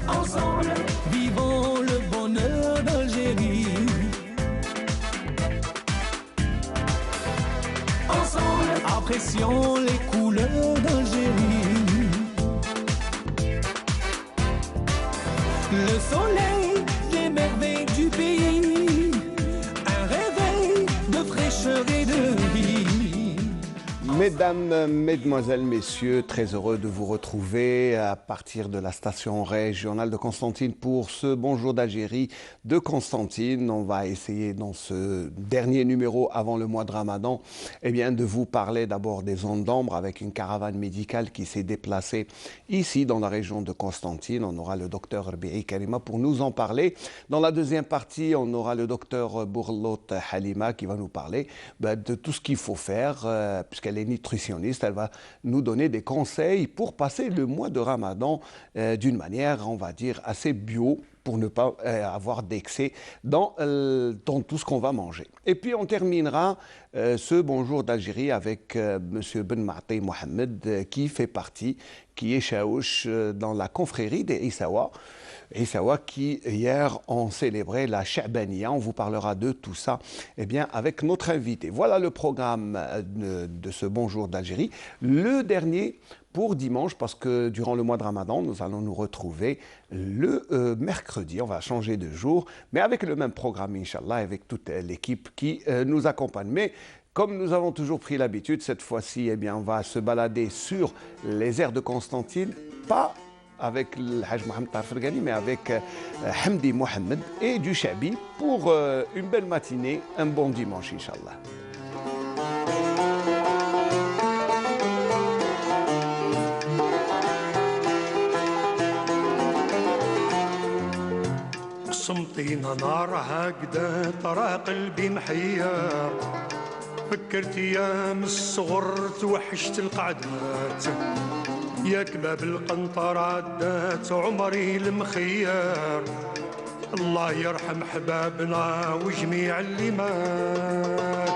Ensemble, vivons le bonheur d'Algérie. Ensemble, apprécions les couleurs d'Algérie. Le soleil, les merveilles du pays, un réveil de fraîcheur et de vie. Mesdames, Mesdemoiselles, Messieurs, très heureux de vous retrouver à partir de la station régionale de Constantine pour ce Bonjour d'Algérie de Constantine. On va essayer dans ce dernier numéro avant le mois de Ramadan de vous parler d'abord des ondes d'ombre avec une caravane médicale qui s'est déplacée ici dans la région de Constantine. On aura le docteur Rbi'i Karima pour nous en parler. Dans la deuxième partie, on aura le docteur Bourlot Halima qui va nous parler de tout ce qu'il faut faire puisqu'elle est nutritionniste. Elle va nous donner des conseils pour passer le mois de Ramadan d'une manière, on va dire, assez bio pour ne pas avoir d'excès dans tout ce qu'on va manger. Et puis on terminera ce Bonjour d'Algérie avec M. Ben Maati Mohamed qui est chaouch dans la confrérie des Issawa. Issawa qui hier ont célébré la Cha'bania. On vous parlera de tout ça avec notre invité. Voilà le programme de ce Bonjour d'Algérie. Le dernier pour dimanche, parce que durant le mois de Ramadan, nous allons nous retrouver le mercredi. On va changer de jour, mais avec le même programme, Inch'Allah, avec toute l'équipe qui nous accompagne. Mais comme nous avons toujours pris l'habitude, cette fois-ci, on va se balader sur les aires de Constantine, pas avec le Hajj Mohamed Tarfergani, mais avec Hamdi Mohamed et du Chabi pour une belle matinée, un bon dimanche, Inch'Allah. صمتينا نار هكذا ترى قلبي محير فكرت ايام الصغر توحشت القعدات يا كباب القنطرة عدات عمري المخير الله يرحم حبابنا وجميع اللي مات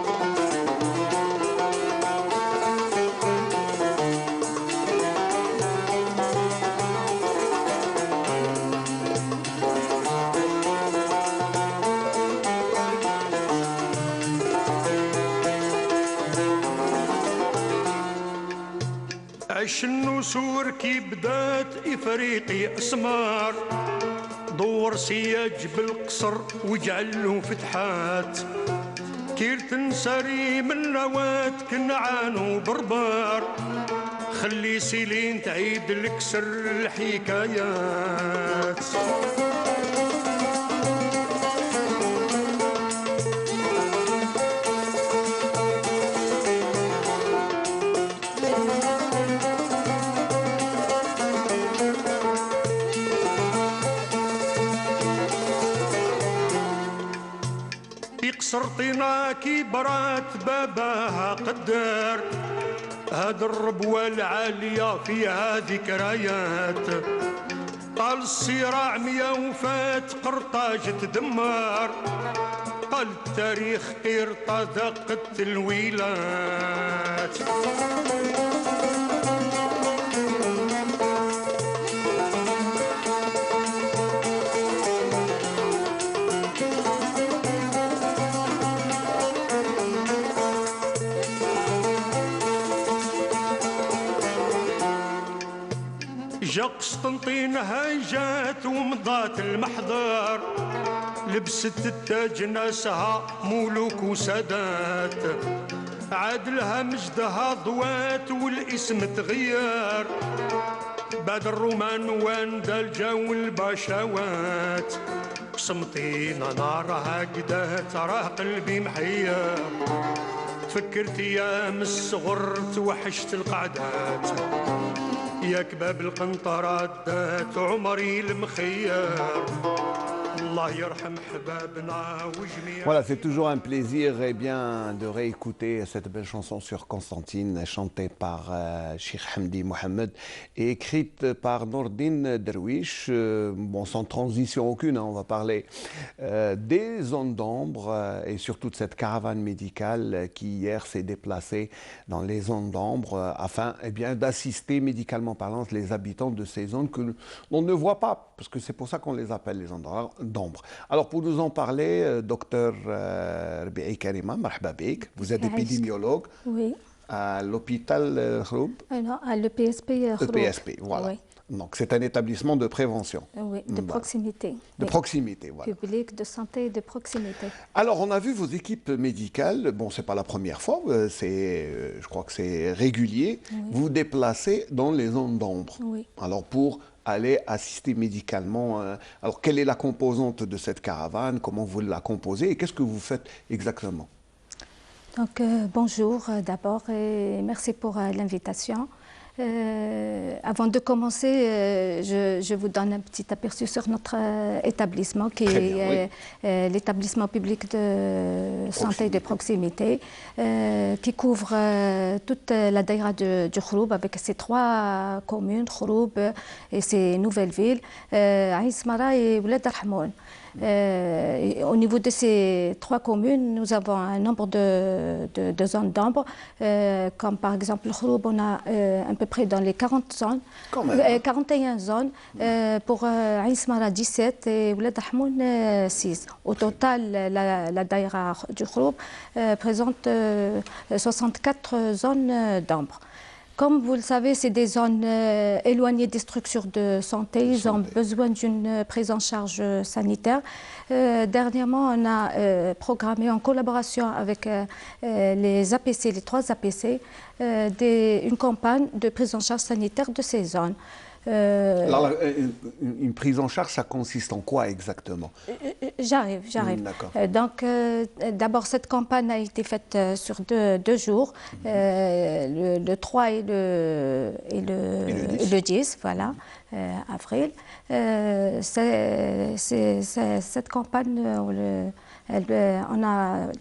عش النسور كي بدات إفريقي أسمار دور سياج بالقصر وجعلو فتحات كير تنسري من نوات كنعان وبربار خلي سيلين تعيد لك سر الحكايات قصرتنا كي برات باباها قدر هاد الربوة العالية فيها ذكريات طال الصراع ميا وفات قرطاج تدمر طال التاريخ قرطة دقت الويلات جا قسطنطين هاجات ومضات المحضر لبست التاج ناسها ملوك وسادات عادلها مجدها ضوات والاسم تغير بعد الرومان واندا الجو البشوات قسمطينا نار هكذا ترى قلبي محير تفكرت ايام الصغر توحشت القعدات يا كباب القنطرة دات عمري المخير Voilà, c'est toujours un plaisir bien, de réécouter cette belle chanson sur Constantine, chantée par Cheikh Hamdi Mohamed et écrite par Nourdine Derwish. Bon, sans transition aucune, hein, on va parler des zones d'ombre et surtout de cette caravane médicale qui hier s'est déplacée dans les zones d'ombre afin d'assister médicalement parlant les habitants de ces zones que l'on ne voit pas, parce que c'est pour ça qu'on les appelle les zones d'ombre. Alors pour nous en parler, docteur Rbi'i Karima, marhaba bik, vous êtes épidémiologue à l'hôpital Khroub. Non, à l'EPSP Khroub. EPSP, voilà. Oui. Donc c'est un établissement de prévention. Oui, de proximité. De proximité, voilà. Public, de santé et de proximité. Alors on a vu vos équipes médicales, bon c'est pas la première fois, je crois que c'est régulier, vous vous déplacez dans les zones d'ombre. Oui. Alors pour aller assister médicalement, alors quelle est la composante de cette caravane, comment vous la composez et qu'est-ce que vous faites exactement? Donc bonjour d'abord et merci pour l'invitation. Avant de commencer, je vous donne un petit aperçu sur notre établissement qui est l'établissement public de santé de proximité qui couvre toute la daïra du Khroub avec ses 3 communes, Khroub et ses nouvelles villes, Aïn Smara et Ouled Rahmoun. Au niveau de ces 3 communes, nous avons un nombre de zones d'ombre, comme par exemple le Khroub, on a à peu près dans les 40 zones, 41 zones, pour Aïn Smara 17 et Ouled Rahmoun 6. Au total, la daïra du Khroub présente 64 zones d'ombre. Comme vous le savez, c'est des zones éloignées des structures de santé. Ils ont besoin d'une prise en charge sanitaire. Dernièrement, on a programmé en collaboration avec les APC, les 3 APC, une campagne de prise en charge sanitaire de ces zones. Alors, une prise en charge, ça consiste en quoi exactement? J'arrive. Donc, d'abord, cette campagne a été faite sur 2 jours, le 3 et le 10, voilà, avril. Cette campagne,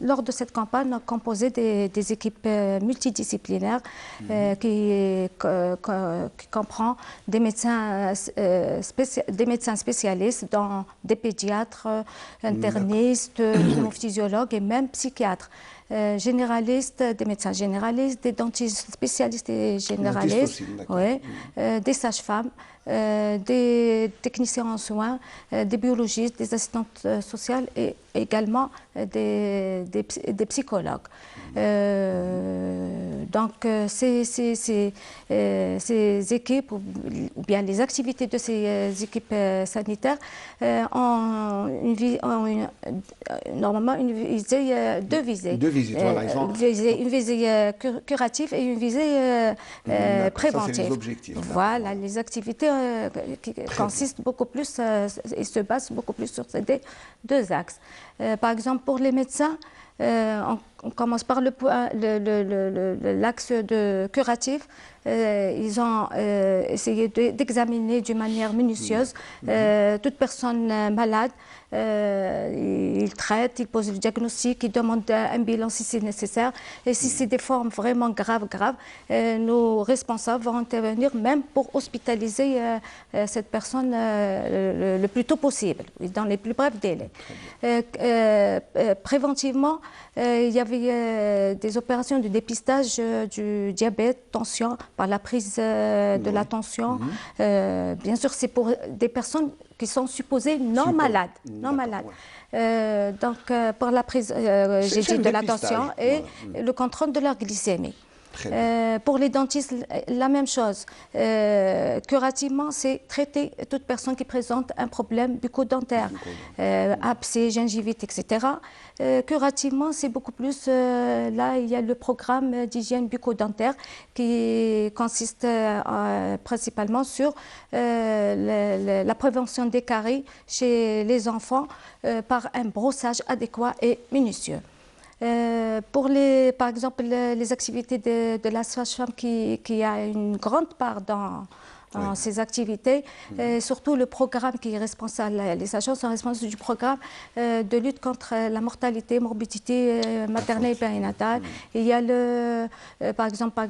lors de cette campagne, on a composé des équipes multidisciplinaires qui comprend des médecins spécialistes, dans des pédiatres, internistes, pneumophysiologues et même psychiatres. Généralistes, des médecins généralistes, des dentistes spécialistes et généralistes, des sages-femmes, des techniciens en soins, des biologistes, des assistantes sociales et également des psychologues. Donc ces équipes ou bien les activités de ces équipes sanitaires ont normalement deux visées. Une visée curative et une visée préventive. Ça, c'est les objectifs. Voilà, les activités qui consistent beaucoup plus et se basent beaucoup plus sur ces 2 axes. Par exemple, pour les médecins, on commence par l'axe curatif. Ils ont essayé d'examiner d'une manière minutieuse toute personne malade. Ils traitent, ils posent le diagnostic, ils demandent un bilan si c'est nécessaire. Et si c'est des formes vraiment graves, nos responsables vont intervenir même pour hospitaliser cette personne le plus tôt possible, dans les plus brefs délais. Préventivement, il y avait des opérations de dépistage du diabète, tension, par la prise de la tension. Bien sûr, c'est pour des personnes qui sont supposées non malades. Donc, pour la prise, j'ai dit, de la tension et le contrôle de leur glycémie. Pour les dentistes, la même chose. Curativement, c'est traiter toute personne qui présente un problème bucco-dentaire, abcès, gingivite, etc. Curativement, c'est beaucoup plus, là, il y a le programme d'hygiène bucco-dentaire qui consiste principalement sur la prévention des caries chez les enfants par un brossage adéquat et minutieux. Par exemple, les activités de la sage-femme qui a une grande part dans ces activités. Surtout le programme qui est responsable, les sages-femmes sont responsables du programme de lutte contre la mortalité, morbidité maternelle et périnatale. Il y a par exemple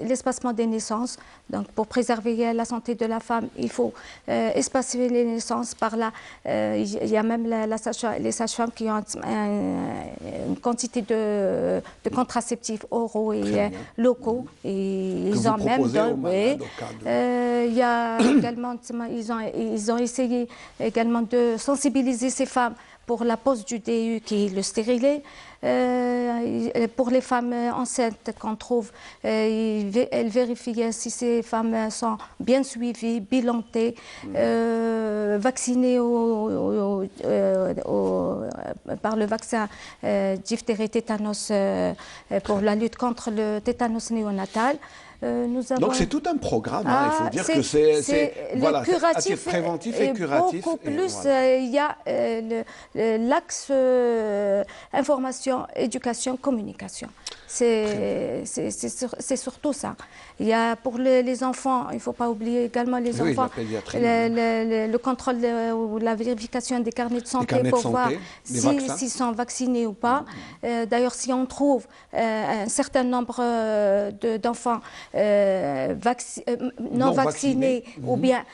l'espacement des naissances. Donc pour préserver la santé de la femme, il faut espacer les naissances. Par là, il y a même les sages-femmes qui ont une quantité de contraceptifs oraux et locaux. Et ils ont même il y a également, ils ont essayé également de sensibiliser ces femmes pour la pose du DU qui est le stérilet. Pour les femmes enceintes qu'on trouve, elles vérifient si ces femmes sont bien suivies, bilantées, vaccinées par le vaccin diphtérie tétanos pour la lutte contre le tétanos néonatal. Donc c'est tout un programme, il faut dire que c'est voilà, curatif, préventif et curatif. Beaucoup plus, il y a l'axe information, éducation, communication. C'est surtout ça. Il y a pour les enfants, il ne faut pas oublier également les enfants, le contrôle ou la vérification des carnets de santé pour voir s'ils sont vaccinés ou pas. D'ailleurs, si on trouve un certain nombre d'enfants non vaccinés ou bien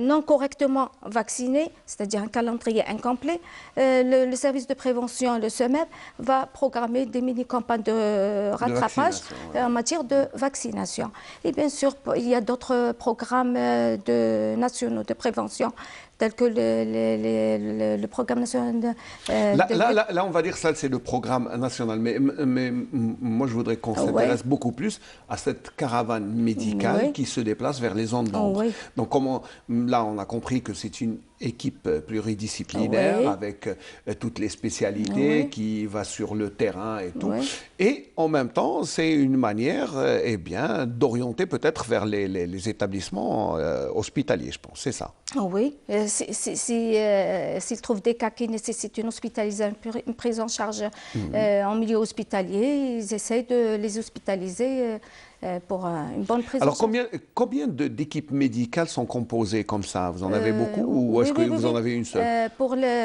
non correctement vaccinés, c'est-à-dire un calendrier incomplet, le service de prévention, le SEMEP, va programmer des mini-campagnes de rattrapage en matière de vaccination. Et bien sûr, il y a d'autres programmes nationaux de prévention tels que le programme national. Là, on va dire ça, c'est le programme national. Mais moi, je voudrais qu'on s'intéresse beaucoup plus à cette caravane médicale qui se déplace vers les zones d'ombre. Donc, là, on a compris que c'est une équipe pluridisciplinaire avec toutes les spécialités qui va sur le terrain et tout. Et en même temps, c'est une manière d'orienter peut-être vers les établissements hospitaliers, je pense. C'est ça. Oui. S'ils trouvent des cas qui nécessitent une hospitalisation, une prise en charge en milieu hospitalier, ils essayent de les hospitaliser pour une bonne prise en charge. Alors, combien d'équipes médicales sont composées comme ça? Vous en avez beaucoup ou est-ce que vous en avez une seule?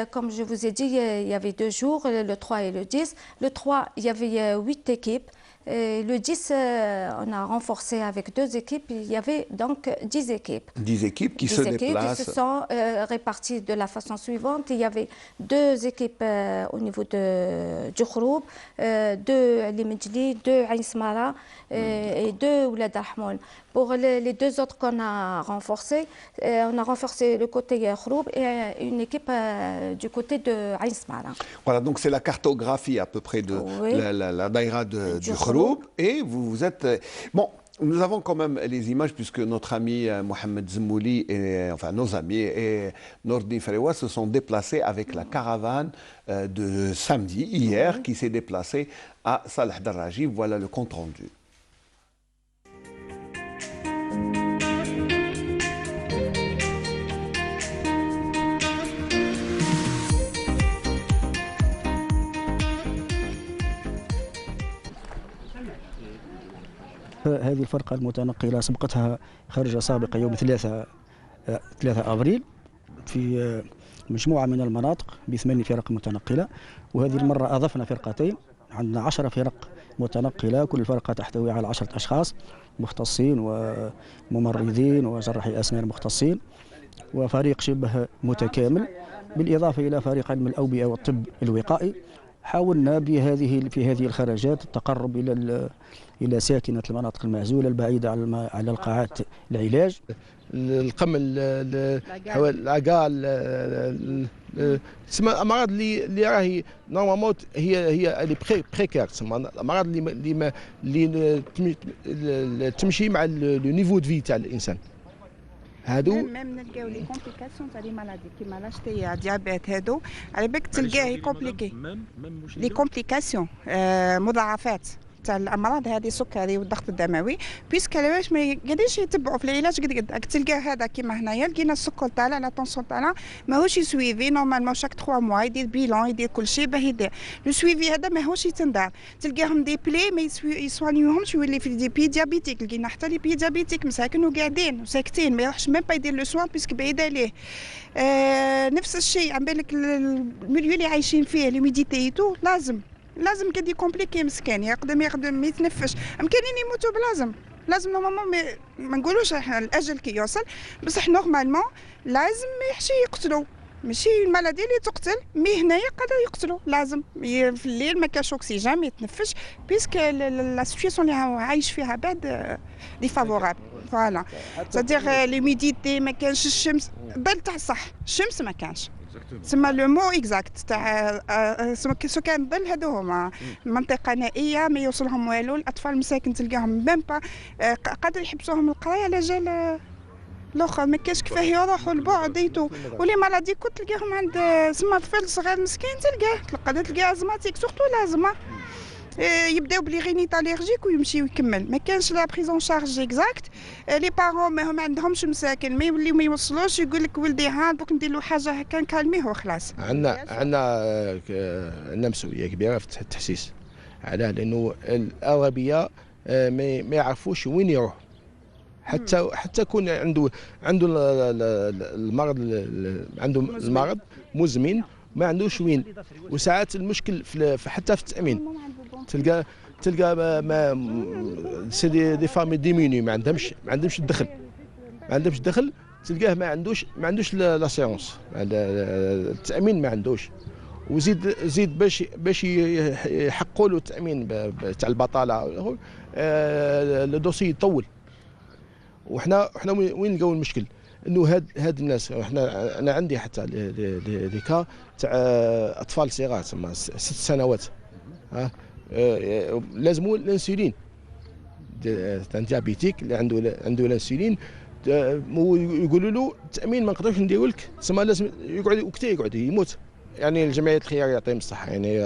Comme je vous ai dit, il y avait 2 jours, le 3 et le 10. Le 3, il y avait 8 équipes. Et le 10, on a renforcé avec 2 équipes. Il y avait donc 10 équipes. 10 équipes qui se déplacent. Qui se sont réparties de la façon suivante. Il y avait 2 équipes au niveau du Khroub, 2 Limedjli, 2 Ain Smara et 2 Oulad Rahmoun. Pour les 2 autres qu'on a renforcés, on a renforcé le côté Khroub et une équipe du côté de Ain Smara. Voilà, donc c'est la cartographie à peu près de la daïra du Khroub. Et vous êtes... Bon, nous avons quand même les images puisque notre ami Mohamed Zmouli, enfin nos amis et Nordin Ferewa se sont déplacés avec la caravane de samedi, hier, qui s'est déplacée à Salah Darraji. Voilà le compte rendu. هذه الفرقة المتنقلة سبقتها خرجة سابقة يوم 3 أبريل في مجموعة من المناطق ب8 فرق متنقلة، وهذه المرة أضفنا فرقتين، عندنا 10 فرق متنقلة، كل فرقة تحتوي على 10 أشخاص مختصين وممرضين وجراحي أسنان مختصين، وفريق شبه متكامل، بالإضافة إلى فريق علم الأوبئة والطب الوقائي. حاولنا في هذه الخرجات التقرب إلى ساكنة المناطق المعزولة البعيدة على القاعات العلاج. القمل، العقال، تسمى الأمراض اللي راهي نورمالمون هي لي بريكير، تسمى الأمراض اللي تمشي مع لو نيفو دو في تاع الإنسان. هادو ميم نلقاو لي كومبليكاسيون تاع لي مالادي كيما لاشتي ديابيت، هادو على بالك تلقاه كومبليكي لي كومبليكاسيون مضاعفات تاع الامراض هذه السكري والضغط الدموي، بيسك علاش ما قاعدينش يتبعوا في العلاج قد تلقى هذا كيما هنايا لقينا السكر طالع لا طونسيون طالع ماهوش يسويفي نورمالمون شاك 3 موا يدير بيلون يدير كل شيء باه يدير لو سويفي هذا ماهوش يتندار، تلقاهم دي بلي ما يسوانيوهمش يولي في دي بي ديابيتيك، لقينا حتى لي بي ديابيتيك مساكن وقاعدين وساكتين ما يروحش ميم با يدير لو سوان بيسك بعيد عليه. نفس الشيء عم بالك المليو اللي عايشين فيه لوميديتي تو لازم كدي كومبليكي مسكين يقدم ما يتنفش، امكانين يموتوا لازم نورمالمون ما نقولوش احنا الاجل كي يوصل بصح نورمالمون لازم يحشي يقتلوا ماشي المالادي اللي تقتل مي هنايا قادر يقتلوا لازم في الليل ما كاش اكسجين ما يتنفش بيسك لا سيتوياسيون اللي عايش فيها بعد دي فافورابل فوالا سادير لوميديتي ما كانش الشمس بل تاع صح الشمس ما كانش تسمى لو مو اكزاكت تاع سكان الظل هادو هما منطقه نائيه ما يوصلهم والو الاطفال مساكن تلقاهم ميم با قادر يحبسوهم القرايه على جال الاخر ما كاش كيفاه يروحوا لبعد ديتو ولي مالادي كنت تلقاهم عند سما طفل صغير مسكين تلقاه ازماتيك سورتو لازمه يبداو بلي غينيت اليرجيك ويمشي ويكمل ما كانش لا بريزون شارج اكزاكت لي بارون ما عندهمش مساكن ما يوليو ما يوصلوش يقول لك ولدي ها دوك ندير له حاجه هكا نكالميه وخلاص. عندنا مسؤوليه كبيره في التحسيس علاه لانه الاغلبيه ما يعرفوش وين يروح حتى يكون عنده المرض مزمن ما عندوش وين، وساعات المشكل حتى في التامين تلقى سي دي فامي ديميني ما عندهمش الدخل تلقاه ما عندوش لاسيونس التامين ما عندوش، وزيد باش يحقوا له التامين تاع البطاله لو دوسي يطول. وحنا وين نلقاو المشكل انه هاد الناس انا عندي حتى لي كا تاع اطفال صغار تسمى 6 سنوات لازموا الانسولين تاع ديابيتيك اللي عنده الانسولين يقولوا له التامين ما نقدرش نديرو لك تسمى لازم يقعد يموت. يعني الجمعيات الخيريه يعطيهم الصحه يعني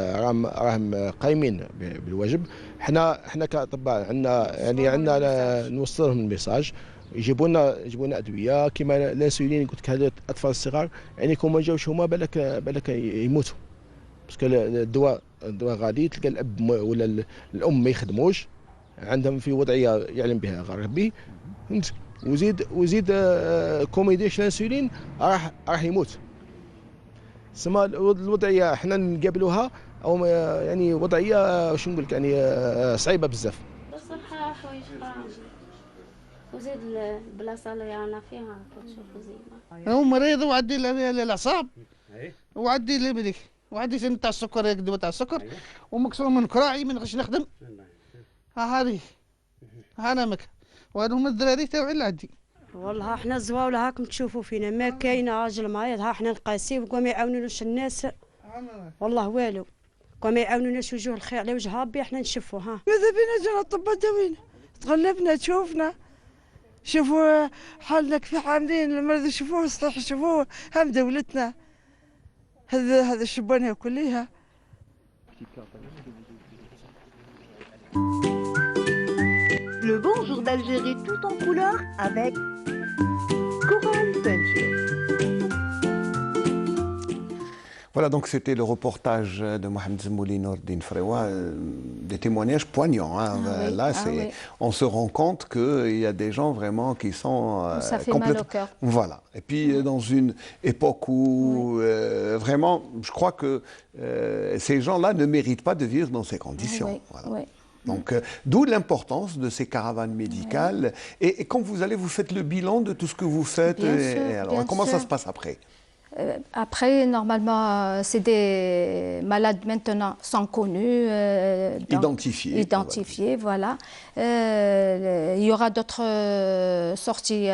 راهم قايمين بالواجب. حنا كاطباء عندنا نوصل لهم الميساج يجيبوا لنا ادويه كيما الانسولين قلت لك هذا الاطفال الصغار يعني كون ما جاوش هما بالك يموتوا باسكو الدواء غالي. تلقى الاب ولا الام ما يخدموش عندهم في وضعيه يعلم بها ربي وزيد كون ما يديرش الانسولين راح يموت. سما الوضعيه احنا نقابلوها او يعني وضعيه شو نقول لك يعني صعيبه بزاف. بصراحه حوايج حرام وزيد البلاصه اللي رانا فيها تشوفوا زينه. هو مريض وعدي الاعصاب وعدي لي وعدي تاع السكر يقدم تاع السكر ومكسور من كراعي ما نقدرش نخدم. هذه انا مك وهذا هما الدراري تاعي اللي عندي. والله احنا الزواوله هاكم تشوفوا فينا ما كاين راجل مريض ها احنا نقاسيو وما يعاونوناش الناس والله والو وما يعاونوناش وجوه الخير على وجه ربي احنا نشفوا ها. ماذا بينا جانا الطباء داوينا تغلبنا تشوفنا شوفوا حالنا كيف عاملين المرضى شوفوه الصح شوفوه هم دولتنا هذا الشبانه كلها. Le bonjour d'Algérie tout en couleur avec Coral Peinture. Voilà, donc c'était le reportage de Mohamed Zemouli Nordine Frewa, des témoignages poignants. Hein. Oui, là, on se rend compte qu'il y a des gens vraiment qui sont ça fait mal au cœur. Voilà. Et puis dans une époque où vraiment, je crois que ces gens-là ne méritent pas de vivre dans ces conditions. Oui, voilà. oui. Donc, d'où l'importance de ces caravanes médicales. Et quand vous allez, vous faites le bilan de tout ce que vous faites. Alors, comment ça se passe après ? Après, normalement, c'est des malades maintenant sont connus. Identifiés, voilà. Il y aura d'autres sorties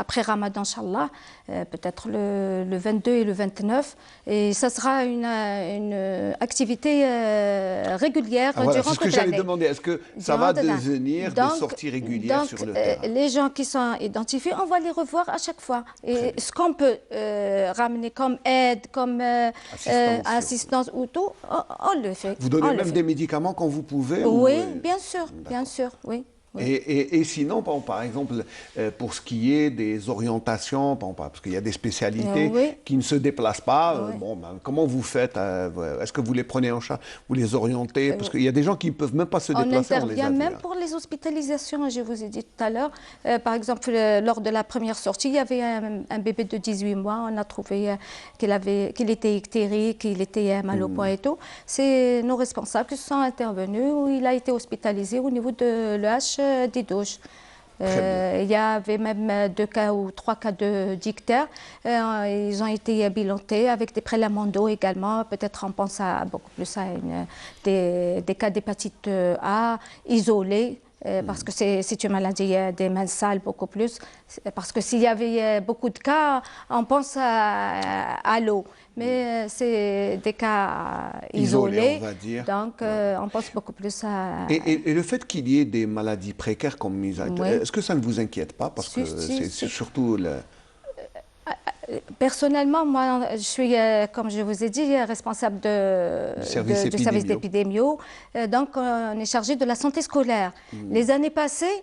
après Ramadan, Inch'Allah, peut-être le 22 et le 29. Et ça sera une activité régulière durant toute l'année. C'est ce que j'allais demander. Est-ce que ça va devenir des sorties régulières sur le terrain ? Les gens qui sont identifiés, on va les revoir à chaque fois. Et ce qu'on peut ramener comme aide, comme assistance ou tout, on le fait. Vous donnez même des médicaments quand vous pouvez? Oui, bien sûr, oui. Oui. Et sinon, par exemple, pour ce qui est des orientations, parce qu'il y a des spécialités qui ne se déplacent pas, comment vous faites? Est-ce que vous les prenez en charge? Vous les orientez? Parce qu'il y a des gens qui ne peuvent même pas se déplacer. On intervient même pour les hospitalisations, je vous ai dit tout à l'heure. Par exemple, lors de la première sortie, il y avait un bébé de 18 mois. On a trouvé qu'il était ictérique, qu'il était mal au poids et tout. C'est nos responsables qui sont intervenus, où il a été hospitalisé au niveau de l'EH des douches. Il y avait même 2 cas ou 3 cas de dictère. Ils ont été bilantés avec des prélèvements d'eau également. Peut-être on pense beaucoup plus à des cas d'hépatite A isolés. Parce que c'est une maladie des mains sales beaucoup plus. Parce que s'il y avait beaucoup de cas, on pense à l'eau. Mais c'est des cas isolés, on va dire. Donc on pense beaucoup plus à... Et le fait qu'il y ait des maladies précaires comme est-ce que ça ne vous inquiète pas? Parce que c'est surtout... Personnellement, moi, je suis, comme je vous ai dit, responsable du service d'épidémio. Donc, on est chargé de la santé scolaire. Les années passées,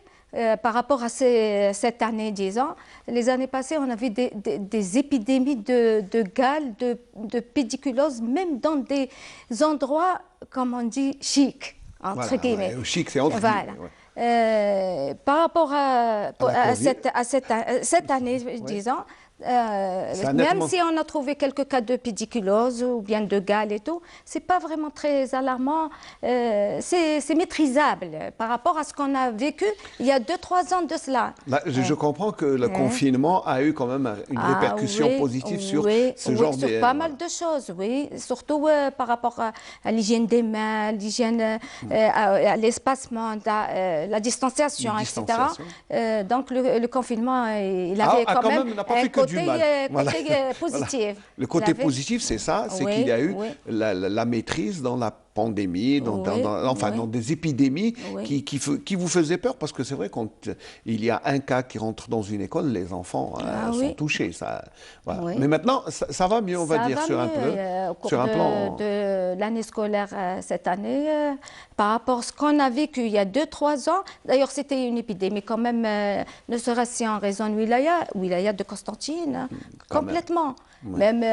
par rapport à cette année, disons, les années passées, on avait des épidémies de gale, de pédiculose, même dans des endroits, comme on dit, chics, entre guillemets. Chic, c'est entre guillemets. Par rapport à cette année, disons, même si on a trouvé quelques cas de pédiculose ou bien de gale et tout, c'est pas vraiment très alarmant. C'est maîtrisable par rapport à ce qu'on a vécu il y a 2-3 ans de cela. Là, je comprends que le confinement a eu quand même une répercussion positive sur ce genre de... Sur pas mal de choses, oui. Surtout par rapport à l'hygiène des mains, l'hygiène, à l'espacement, la distanciation, etc. Donc le confinement, il avait quand même un côté positif. Le côté positif, c'est ça, c'est qu'il y a eu la maîtrise dans la pandémie, dans des épidémies qui vous faisaient peur, parce que c'est vrai, quand il y a un cas qui rentre dans une école, les enfants sont touchés. Mais maintenant, ça va mieux, on va dire, sur un plan. Au cours de l'année scolaire cette année, par rapport à ce qu'on a vécu il y a 2-3 ans, d'ailleurs c'était une épidémie quand même, ne serait-ce si en raison de wilaya de Constantine, complètement. Même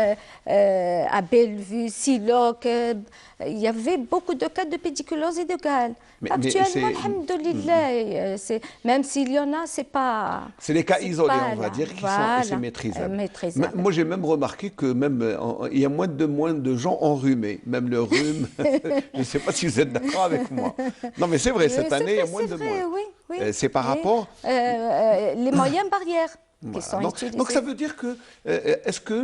à Bellevue, Siloc, il y avait beaucoup de cas de pédiculose et de gale. Actuellement, alhamdoulilah, même s'il y en a, c'est pas... C'est des cas isolés, on va dire, qui sont maîtrisables. Moi, j'ai même remarqué que il y a moins de gens enrhumés. Même le rhume, je ne sais pas si vous êtes d'accord avec moi. Non, mais c'est vrai, cette année, il y a moins de monde. C'est par rapport... les moyens barrières. Donc ça veut dire que est-ce que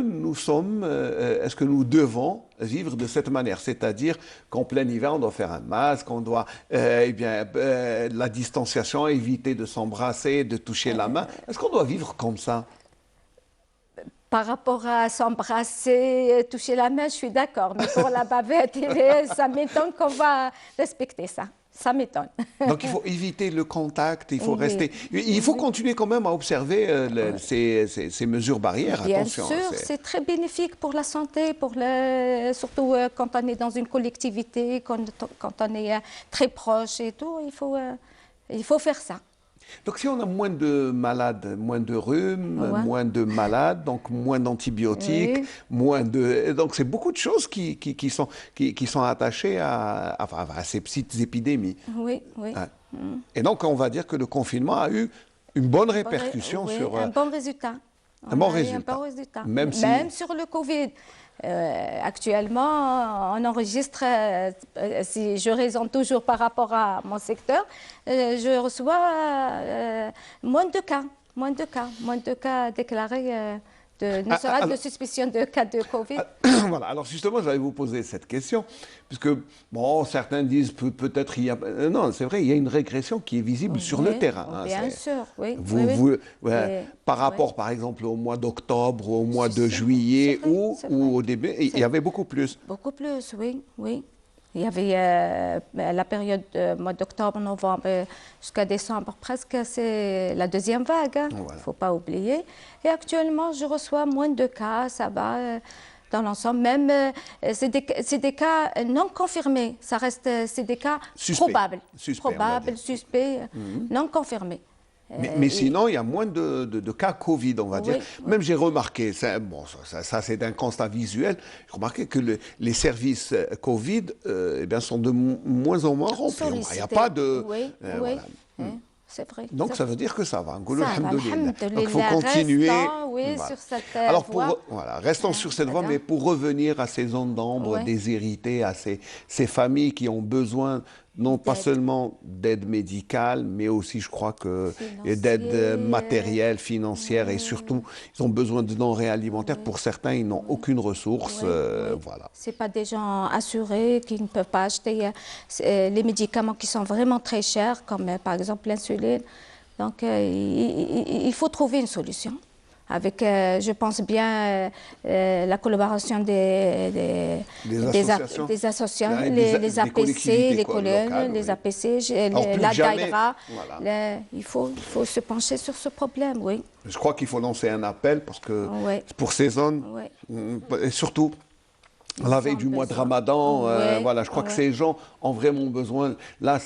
nous devons vivre de cette manière, c'est-à-dire qu'en plein hiver on doit faire un masque, on doit la distanciation, éviter de s'embrasser, de toucher la main. Est-ce qu'on doit vivre comme ça? Par rapport à s'embrasser, toucher la main, je suis d'accord. Mais pour la bavette, ça m'étonne qu'on va respecter ça. Ça m'étonne. Donc il faut éviter le contact, il faut rester... Il faut continuer quand même à observer ces mesures barrières. Bien sûr, c'est très bénéfique pour la santé, surtout quand on est dans une collectivité, quand on est très proche et tout, il faut faire ça. Donc si on a moins de malades, moins de rhume, moins de malades, donc moins d'antibiotiques, donc c'est beaucoup de choses qui sont attachées à ces petites épidémies. Oui. Et donc on va dire que le confinement a eu une bonne répercussion sur... Un bon résultat. Un bon résultat. Même sur le Covid. Actuellement, on enregistre, si je raisonne toujours par rapport à mon secteur, je reçois moins de cas déclarés, ne serait-ce de suspicion de cas de Covid. Voilà, alors justement, j'allais vous poser cette question, puisque, certains disent peut-être il y a... Non, c'est vrai, il y a une régression qui est visible sur le terrain. Bien sûr, oui. Par rapport, par exemple, au mois d'octobre, au mois de juillet, ou au début, il y avait beaucoup plus. Beaucoup plus, oui. Il y avait la période mois d'octobre, novembre jusqu'à décembre presque, c'est la deuxième vague, il ne faut pas oublier. Et actuellement, je reçois moins de cas, ça va dans l'ensemble. Même, c'est des cas non confirmés, ça reste, c'est des cas probables, suspects, non confirmés. Mais sinon, il y a moins de cas Covid, on va dire. Même j'ai remarqué, bon, ça c'est un constat visuel, j'ai remarqué que les services Covid eh bien, sont de moins en moins remplis. Il n'y a pas de... voilà. C'est vrai. Donc ça veut dire que ça va. Donc il faut continuer. Sur cette Alors voie. Restons sur cette voie, mais pour revenir à ces zones d'ombre déshéritées, à ces familles qui ont besoin non pas seulement d'aide médicale, mais aussi, je crois, d'aide matérielle, financière, et surtout, ils ont besoin de denrées alimentaires. Pour certains, ils n'ont aucune ressource. Voilà. Ce pas des gens assurés qui ne peuvent pas acheter les médicaments qui sont vraiment très chers, comme par exemple l'insuline. Donc, il faut trouver une solution. Avec, je pense bien, la collaboration des associations, les APC, les colonnes, les APC, la DAIRA. Il faut se pencher sur ce problème, oui. Je crois qu'il faut lancer un appel parce que pour ces zones, et surtout à la veille du mois de Ramadan, voilà, je crois que ces gens ont vraiment besoin. Là,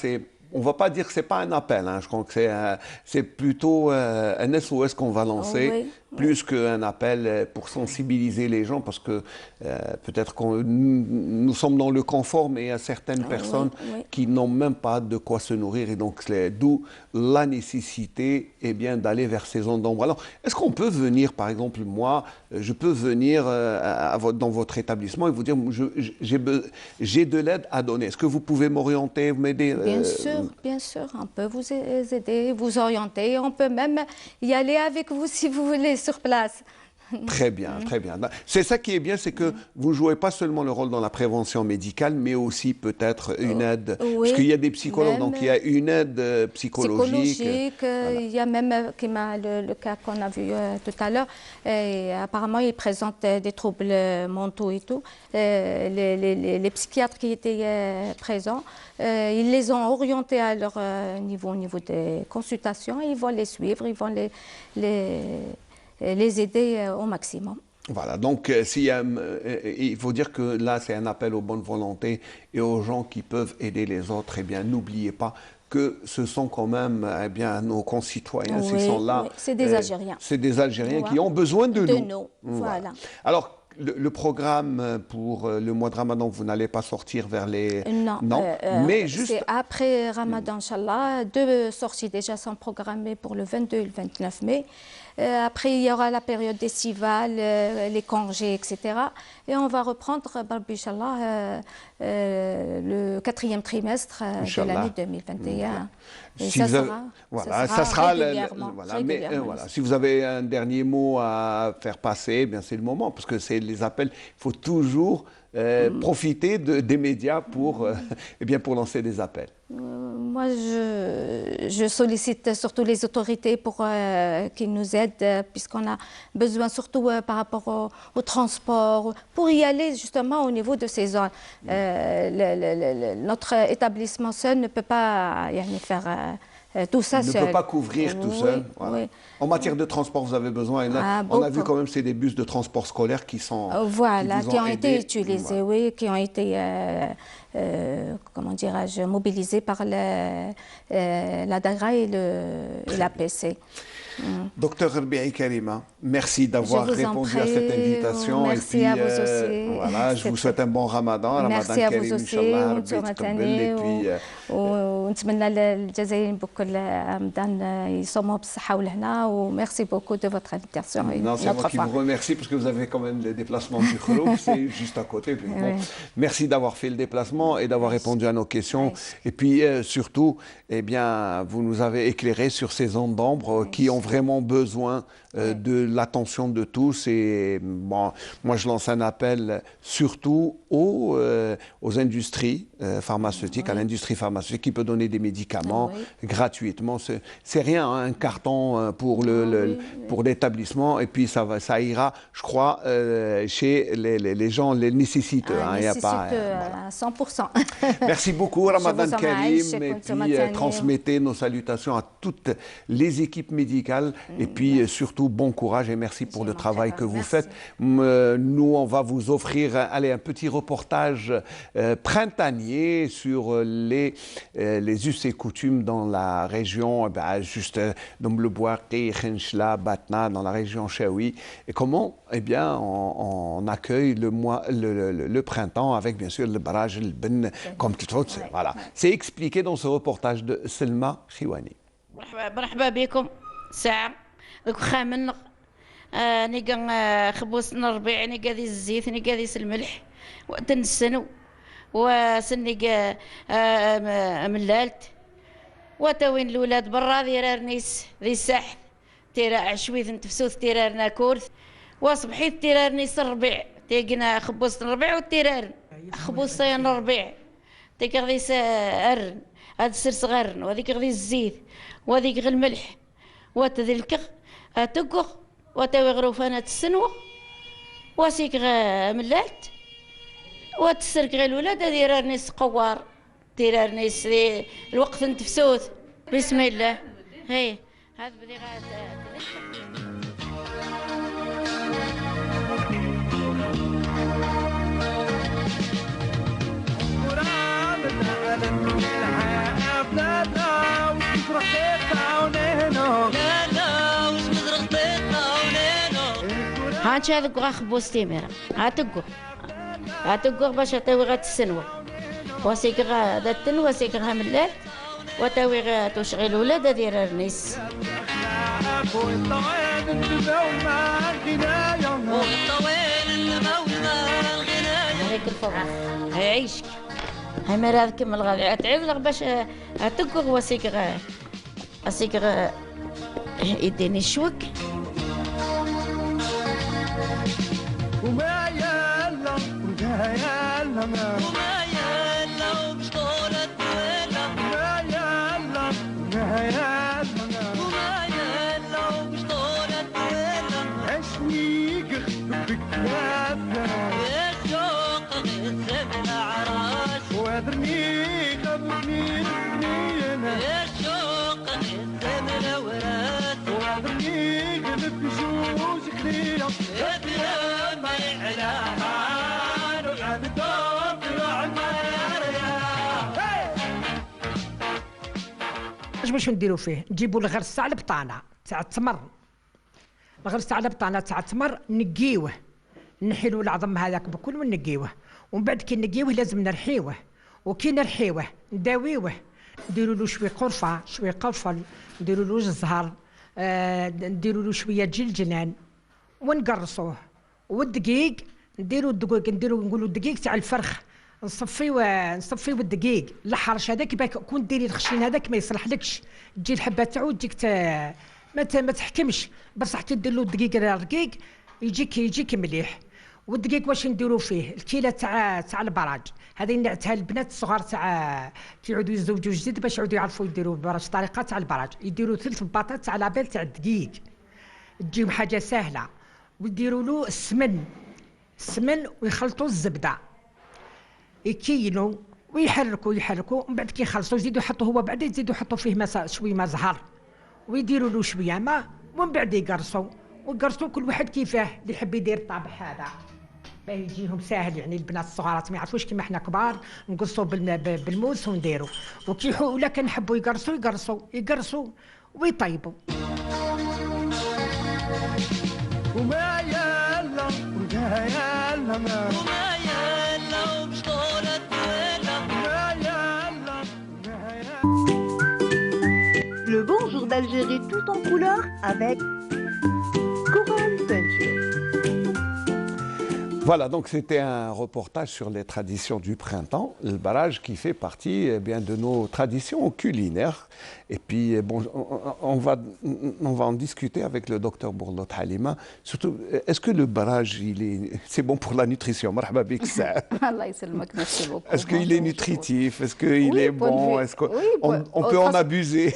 on ne va pas dire que ce n'est pas un appel, je crois que c'est plutôt un SOS qu'on va lancer, plus qu'un appel pour sensibiliser les gens, parce que peut-être que nous sommes dans le confort, mais il y a certaines personnes qui n'ont même pas de quoi se nourrir, et donc d'où la nécessité d'aller vers ces zones d'ombre. Alors, est-ce qu'on peut venir, par exemple, moi, je peux venir dans votre établissement et vous dire, j'ai de l'aide à donner. Est-ce que vous pouvez m'orienter, m'aider? Bien sûr, on peut vous aider, vous orienter. On peut même y aller avec vous si vous voulez sur place. Très bien, très bien. C'est ça qui est bien, c'est que vous ne jouez pas seulement le rôle dans la prévention médicale, mais aussi peut-être une aide. Parce qu'il y a des psychologues, donc il y a une aide psychologique. Il y a même le cas qu'on a vu tout à l'heure. Apparemment, il présente des troubles mentaux et tout. Les psychiatres qui étaient présents, ils les ont orientés à leur niveau, au niveau des consultations. Ils vont les suivre, ils vont les aider au maximum. Voilà, donc il faut dire que là, c'est un appel aux bonnes volontés et aux gens qui peuvent aider les autres. Eh bien, n'oubliez pas que ce sont quand même nos concitoyens, s'ils sont là. C'est des Algériens. C'est des Algériens qui ont besoin de nous. Voilà. Alors, le programme pour le mois de Ramadan, vous n'allez pas sortir vers les... Non, mais juste... C'est après Ramadan, Inch'Allah. 2 sorties déjà sont programmées pour le 22 et le 29 mai. Après, il y aura la période estivale, les congés, etc. Et on va reprendre, Inch'Allah, le 4e trimestre de l'année 2021. Et ça sera régulièrement. Si vous avez un dernier mot à faire passer, bien c'est le moment, parce que c'est les appels. Il faut toujours profiter des médias pour lancer des appels. Moi, je sollicite surtout les autorités pour qu'ils nous aident, puisqu'on a besoin surtout par rapport au transport, pour y aller justement au niveau de ces zones. Notre établissement seul ne peut pas faire tout ça seul. Ne peut pas couvrir tout seul. Voilà. En matière de transport, vous avez besoin. Et là, on a vu quand même, c'est des bus de transport scolaire qui sont... qui ont été utilisés, qui ont été... comment dirais-je, mobilisés par la DAIRA et l'APC. Docteur Erbiaï Karima, merci d'avoir répondu à cette invitation. Merci à vous aussi. Voilà, je vous souhaite un bon Ramadan. Merci à vous aussi. ونتمنى للجزائريين بكل رمضان يصوموا بالصحة والهنا وميرسي beaucoup de votre invitation. Non, c'est moi qui vous remercie parce que vous avez quand même le déplacement du Khouroub, c'est juste à côté. Puis bon, merci d'avoir fait le déplacement et d'avoir répondu à nos questions. Et puis surtout, vous nous avez éclairé sur ces zones d'ombre qui ont vraiment besoin de l'attention de tous. Et bon, moi, je lance un appel surtout aux industries pharmaceutiques, à l'industrie pharmaceutique qui peut donner des médicaments gratuitement. C'est rien, hein, un carton pour l'établissement, et puis ça ira, je crois, chez les gens, les nécessiteux. Il y a pas, à 100%. Merci beaucoup, Ramadan Karim, et puis transmettez nos salutations à toutes les équipes médicales, et puis surtout bon courage et merci pour le travail que vous faites. Nous, on va vous offrir un petit reportage printanier sur les us et coutumes dans la région, juste dans le Bouarqi, Khenchla, Batna, dans la région Chaoui, et comment on accueille le printemps avec bien sûr le barrage, le ben, comme tout autre. Voilà. C'est expliqué dans ce reportage de Selma Khiwani. مرحبا بكم ساعة خامن نيقا خبوس الربيع نيقا ذي الزيت نيقا ذي الملح وتنسنو وسنيقا ملالت وتوين الولاد برا ذي رارنيس ذي الساحل تيرا عشويث نتفسوث تيرار ناكورث وصبحيت تيرار نيس الربيع تيقنا خبوس الربيع والتيرار خبوصين الربيع تيقا ذي سارن هاد السرس غرن وهذيك غدي الزيت وهذيك غير الملح وتذي الكغ تقغ وتاوي غروفانات السنوة وسيك ملالت وتسرك غير الولاد هذي رارنيس قوار تيرارنيس الوقت نتفسوث بسم الله هي هذا بدي هانش هذا قغا خبوز تيميرا هاتقغ باش تاوي غا السنوة وسيك غا دتن وسيك غا ملات وتاوي غا تشغل ولاد دير الرنيس هذيك الفضل هيعيشك هاي مرا هذاك من الغالي تعيد باش هاتقغ وسيك غا يديني الشوك وما يلا وما يلا وبشطولة ويلا وما يلا وبشطولة ويلا عشنيك بكلابنا يا شوق غيث العراش وذرني خبرني انا يا شوق غيث الوراث وذرني قلب جوزك ليا باش نديرو فيه نجيبو الغرس تاع البطانه تاع التمر الغرس تاع البطانه تاع التمر نقيوه نحيلو العظم هذاك بكل ونقيوه ومن بعد كي نقيوه لازم نرحيوه وكي نرحيوه نداويوه نديرو له شويه قرفه شويه قرفل نديرو له الزهر نديرو له شويه جلجنان ونقرصوه والدقيق نديرو الدقيق نقولوا الدقيق تاع الفرخ نصفيو الدقيق الحرش هذاك باك كون ديري الخشين هذاك ما يصلحلكش تجي الحبه تاعو تجيك ما تحكمش بصح كي دير له الدقيق رقيق يجيك مليح. والدقيق واش نديرو فيه الكيله تاع البراج هذه نعتها البنات الصغار تاع كيعودوا يتزوجوا جديد باش يعودوا يعرفوا يديروا براج طريقه تاع البراج يديروا ثلث بطاطا تاع لابيل تاع الدقيق تجيهم حاجه سهله ويديروا له السمن ويخلطوا الزبده يكيلوا ويحركوا ومن بعد كي يخلصوا يزيدوا يحطوا هو بعد يزيدوا يحطوا فيه شويه ما زهر ويديروا له شويه ماء ومن بعد يقرصوا كل واحد كيفاه اللي يحب يدير الطابع هذا باه يجيهم ساهل يعني البنات الصغارات ما يعرفوش كيما حنا كبار نقصوا بالموس ونديروا ولا كان يحبوا يقرصوا ويطيبوا. وما يلا وما يلا وبشطولة ويلا وما يلا. Le bonjour d'Algérie tout en couleur avec Coral Peinture. Voilà, donc c'était un reportage sur les traditions du printemps, le barrage qui fait partie bien de nos traditions culinaires. Et puis, bon, on va en discuter avec le docteur Bourlot Halima. Surtout, est-ce que le barrage, c'est bon pour la nutrition? Marhaba bik, ça. Merci beaucoup. Est-ce qu'il est nutritif? Est-ce qu'il est bon? Est-ce qu'on peut en abuser?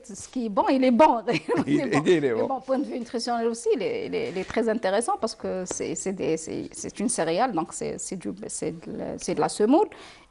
Ce qui est bon, il est bon. Il est bon. Bon, point de vue nutritionnel aussi, il est très intéressant parce que c'est une céréale, donc c'est de la semoule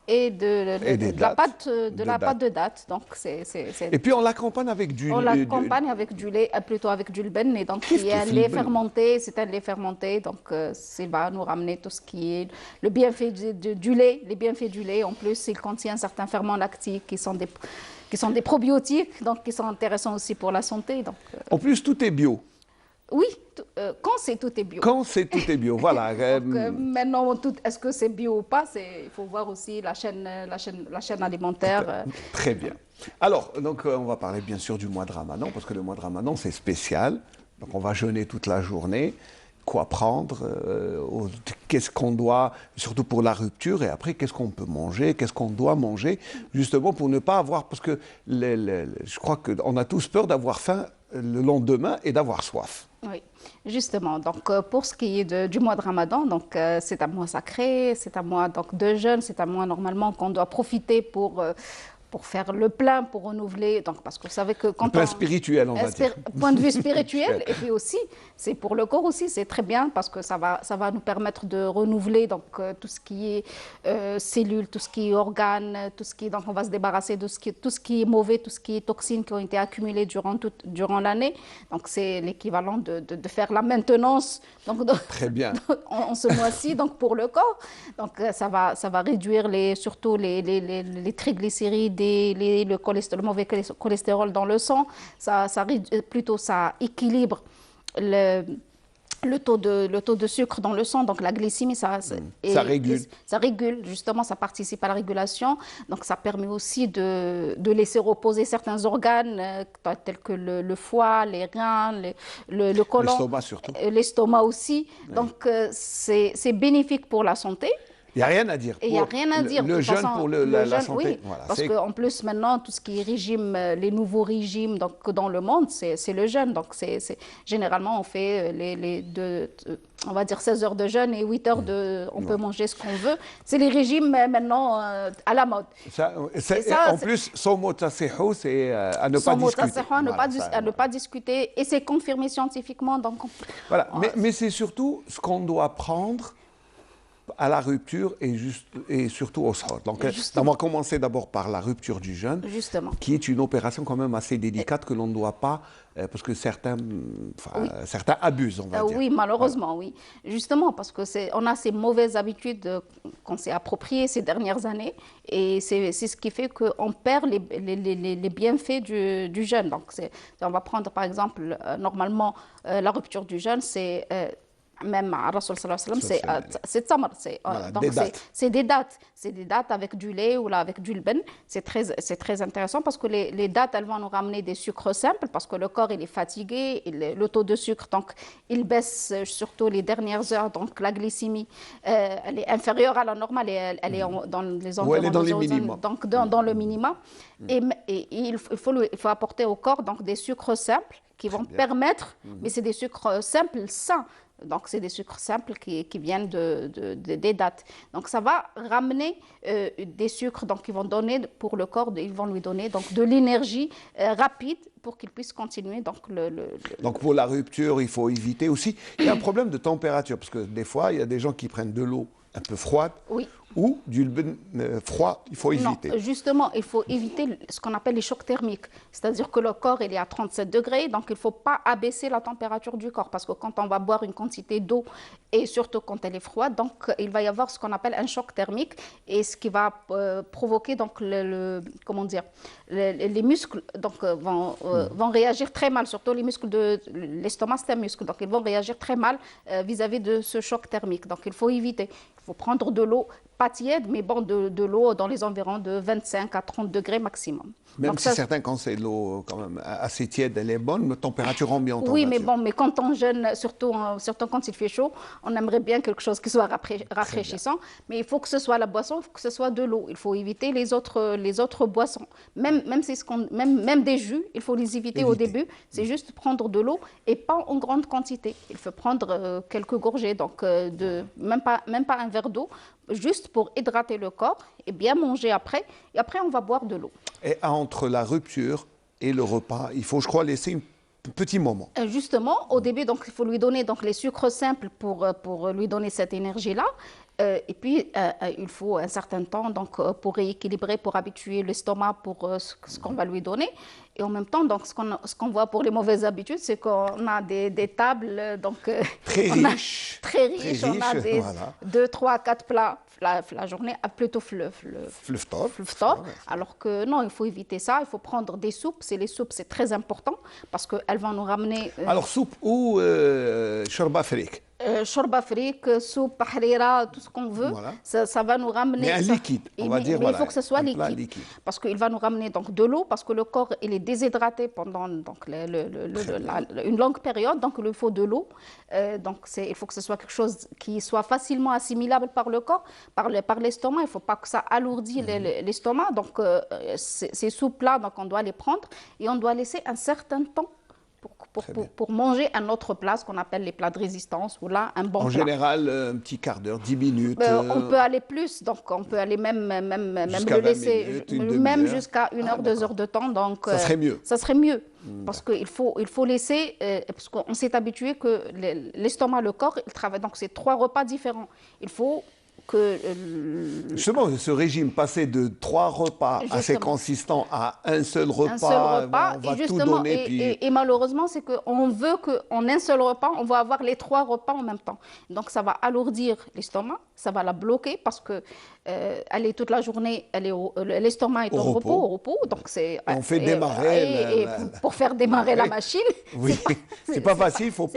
et de la pâte de date. Donc Et puis on l'accompagne avec du lait. On l'accompagne avec du lait, plutôt avec du lben, et donc qui est un lait fermenté. C'est un lait fermenté, donc ça va nous ramener tout ce qui est le bienfait du lait. Les bienfaits du lait, en plus, il contient certains ferments lactiques qui sont des probiotiques, donc qui sont intéressants aussi pour la santé. Donc, En plus, tout est bio. Oui, quand tout est bio. Quand tout est bio, voilà. Donc, maintenant, est-ce que c'est bio ou pas? Il faut voir aussi la chaîne alimentaire. Très bien. Alors, donc, on va parler bien sûr du mois de Ramadan, parce que le mois de Ramadan, c'est spécial. Donc, on va jeûner toute la journée. Quoi prendre, qu'est-ce qu'on doit, surtout pour la rupture, et après, qu'est-ce qu'on peut manger, qu'est-ce qu'on doit manger, justement pour ne pas avoir, parce que je crois qu'on a tous peur d'avoir faim le lendemain et d'avoir soif. Oui, justement. Donc, pour ce qui est du mois de Ramadan, donc c'est un mois sacré, c'est un mois donc de jeûne, c'est un mois normalement qu'on doit profiter pour faire le plein, pour renouveler, donc parce que vous savez que quand le plein spirituel, on va dire. Point de vue spirituel, et puis aussi, c'est pour le corps aussi, c'est très bien parce que ça va nous permettre de renouveler donc tout ce qui est cellules, tout ce qui est organes, tout ce qui donc on va se débarrasser de tout ce qui est mauvais, tout ce qui est toxines qui ont été accumulées durant l'année. Donc c'est l'équivalent de faire la maintenance. Donc très bien. en ce mois-ci, donc pour le corps. Donc ça va réduire surtout les triglycérides, le mauvais cholestérol dans le sang, ça équilibre le taux de sucre dans le sang, donc la glycémie, ça régule. Ça régule, justement, ça participe à la régulation. Donc ça permet aussi de laisser reposer certains organes, tels que le foie, les reins, le côlon. L'estomac surtout. L'estomac aussi. Oui. Donc c'est bénéfique pour la santé. Il n'y a rien à dire. Il n'y a rien à dire. Le jeûne pour la santé. Oui, voilà, parce qu'en plus, maintenant, tout ce qui est régime, les nouveaux régimes donc, dans le monde, c'est le jeûne. Donc, généralement, on fait on va dire 16 heures de jeûne et 8 heures on peut manger ce qu'on veut. C'est les régimes maintenant à la mode. En plus, son mot tasséhou, c'est à ne pas discuter. À ne pas discuter. Et c'est confirmé scientifiquement. Donc voilà. Mais c'est surtout ce qu'on doit prendre à la rupture et surtout au sahur. Donc, on va commencer d'abord par la rupture du jeûne, qui est une opération quand même assez délicate que l'on ne doit pas, parce que certains abusent, on va dire. Oui, malheureusement, oui. Justement, parce qu'on a ces mauvaises habitudes qu'on s'est appropriées ces dernières années, et c'est ce qui fait qu'on perd les bienfaits du jeûne. Donc, on va prendre par exemple, normalement, la rupture du jeûne, c'est... même à Rasoul sallallahu alayhi wa sallam, c'est tamar, c'est des dates. C'est des dates avec du lait ou là avec du lben. C'est très intéressant parce que les dates, elles vont nous ramener des sucres simples parce que le corps, il est fatigué, le taux de sucre, donc, il baisse surtout les dernières heures. Donc, la glycémie, elle est inférieure à la normale et elle est dans les environs. Elle est dans les minima. Donc, dans le minima. Et il faut apporter au corps donc, des sucres simples qui vont permettre, mais c'est des sucres simples, sains. Donc, c'est des sucres simples qui viennent des dattes. Donc, ça va ramener des sucres qui vont donner pour le corps, ils vont lui donner donc, de l'énergie rapide pour qu'il puisse continuer. Donc, pour la rupture, il faut éviter aussi. Il y a un problème de température, parce que des fois, il y a des gens qui prennent de l'eau un peu froide. Oui. Ou du froid, il faut éviter. Non, justement, il faut éviter ce qu'on appelle les chocs thermiques. C'est-à-dire que le corps, il est à 37 degrés, donc il ne faut pas abaisser la température du corps. Parce que quand on va boire une quantité d'eau, et surtout quand elle est froide, donc il va y avoir ce qu'on appelle un choc thermique, et ce qui va provoquer, donc, comment dire, les muscles donc, vont réagir très mal, surtout les muscles de l'estomac, c'est un muscle, donc ils vont réagir très mal vis-à-vis de ce choc thermique. Donc il faut éviter. Il faut prendre de l'eau pas tiède, mais bon, de l'eau dans les environs de 25 à 30 degrés maximum. Même Donc si ça, certains, quand c'est de l'eau quand même assez tiède, elle est bonne, mais température ambiante. oui, mais bon, mais quand on jeûne, surtout quand il fait chaud, on aimerait bien quelque chose qui soit rafraîchissant. Mais il faut que ce soit la boisson, il faut que ce soit de l'eau. Il faut éviter les autres boissons. Même des jus, il faut les éviter au début. C'est juste prendre de l'eau et pas en grande quantité. Il faut prendre quelques gorgées, donc même pas un verre d'eau, juste pour hydrater le corps et bien manger après. Et après, on va boire de l'eau. Et entre la rupture et le repas, il faut, je crois, laisser un petit moment. Justement, au début, donc, il faut lui donner donc, les sucres simples pour lui donner cette énergie-là. Et puis, il faut un certain temps donc, pour rééquilibrer, pour habituer l'estomac pour ce qu'on va lui donner. Et en même temps, donc, ce qu'on voit pour les mauvaises habitudes, c'est qu'on a des tables donc, très riches. On a des 2, 3, 4 plats la journée, plutôt fleuve top. Alors que non, il faut éviter ça. Il faut prendre des soupes. Les soupes, c'est très important parce qu'elles vont nous ramener... Alors, soupe ou shorba fric? Shorba fric, soupe, harira, tout ce qu'on veut, voilà. ça va nous ramener... Mais un liquide, on va dire, mais il faut que ce soit liquide. Parce qu'il va nous ramener donc, de l'eau, parce que le corps il est déshydraté pendant donc, une longue période, donc il lui faut de l'eau. Donc il faut que ce soit quelque chose qui soit facilement assimilable par le corps, par l'estomac. Il ne faut pas que ça alourdisse l'estomac. Donc ces soupes-là, on doit les prendre et on doit laisser un certain temps pour manger un autre plat, ce qu'on appelle les plats de résistance, ou là, un bon plat. En général, un petit quart d'heure, 10 minutes. On peut aller plus, donc on peut aller même le laisser, même jusqu'à 1 heure, 2 heures de temps. Donc, ça serait mieux. Ça serait mieux, parce qu'il faut laisser, parce qu'on s'est habitué que l'estomac, le corps, il travaille, donc c'est 3 repas différents. Il faut que... Justement, ce régime passé de 3 repas assez consistants à un seul repas, on va tout donner. Et malheureusement, c'est qu'on veut qu'en un seul repas, on va avoir les 3 repas en même temps. Donc ça va alourdir l'estomac, ça va la bloquer parce que elle est toute la journée, l'estomac est au repos. Donc on fait démarrer... pour faire démarrer la machine... Oui, c'est pas facile, il faut